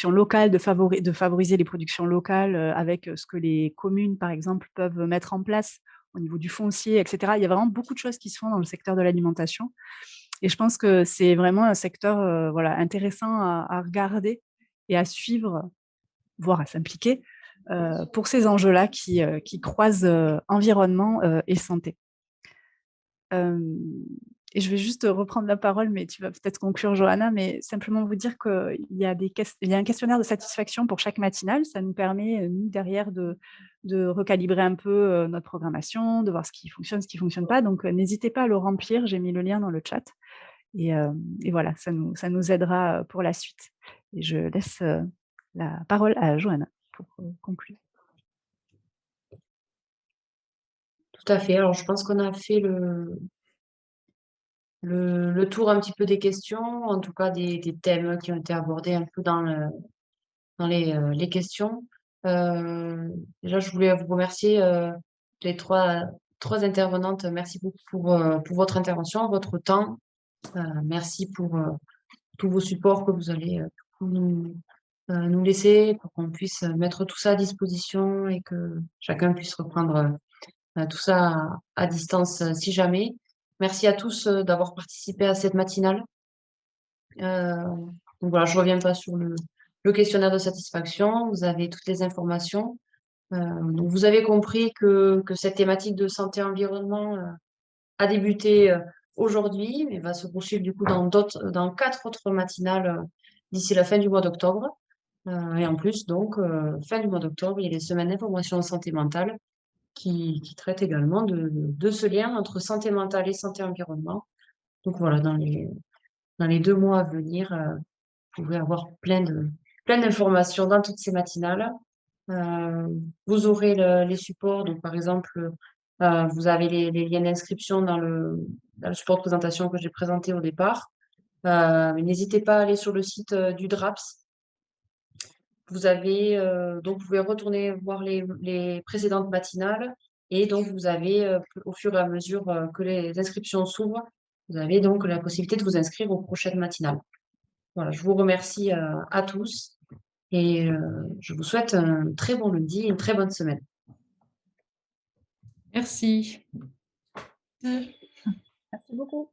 locale, de favoriser les productions locales avec ce que les communes, par exemple, peuvent mettre en place au niveau du foncier, etc. Il y a vraiment beaucoup de choses qui se font dans le secteur de l'alimentation. Et je pense que c'est vraiment un secteur voilà, intéressant à regarder et à suivre, voire à s'impliquer pour ces enjeux-là qui croisent environnement et santé. Et je vais juste reprendre la parole, mais tu vas peut-être conclure, Johanna, mais simplement vous dire qu'il y a un questionnaire de satisfaction pour chaque matinale. Ça nous permet, nous, derrière, de recalibrer un peu notre programmation, de voir ce qui fonctionne, ce qui ne fonctionne pas. Donc, n'hésitez pas à le remplir. J'ai mis le lien dans le chat. Et voilà, ça nous aidera pour la suite. Et je laisse la parole à Johanna pour conclure. Tout à fait. Alors, je pense qu'on a fait le tour un petit peu des questions, en tout cas des thèmes qui ont été abordés un peu dans les questions. Déjà, je voulais vous remercier les trois intervenantes. Merci beaucoup pour votre intervention, votre temps. Merci pour tous vos supports que vous allez nous laisser pour qu'on puisse mettre tout ça à disposition et que chacun puisse reprendre tout ça à distance si jamais. Merci à tous d'avoir participé à cette matinale. Donc voilà, je ne reviens pas sur le questionnaire de satisfaction. Vous avez toutes les informations. Donc vous avez compris que cette thématique de santé-environnement a débuté aujourd'hui, mais va se poursuivre du coup dans 4 autres matinales d'ici la fin du mois d'octobre. Et en plus, donc, fin du mois d'octobre, il y a les semaines d'information en santé mentale qui traitent également de ce lien entre santé mentale et santé-environnement. Donc voilà, dans les 2 mois à venir, vous pourrez avoir plein d'informations dans toutes ces matinales. Vous aurez les supports, donc par exemple, vous avez les liens d'inscription dans le support de présentation que j'ai présenté au départ. Mais n'hésitez pas à aller sur le site du DRAPS. Vous avez donc vous pouvez retourner voir les précédentes matinales et donc vous avez au fur et à mesure que les inscriptions s'ouvrent, vous avez donc la possibilité de vous inscrire aux prochaines matinales. Voilà, je vous remercie à tous et je vous souhaite un très bon lundi et une très bonne semaine. Merci. Merci beaucoup.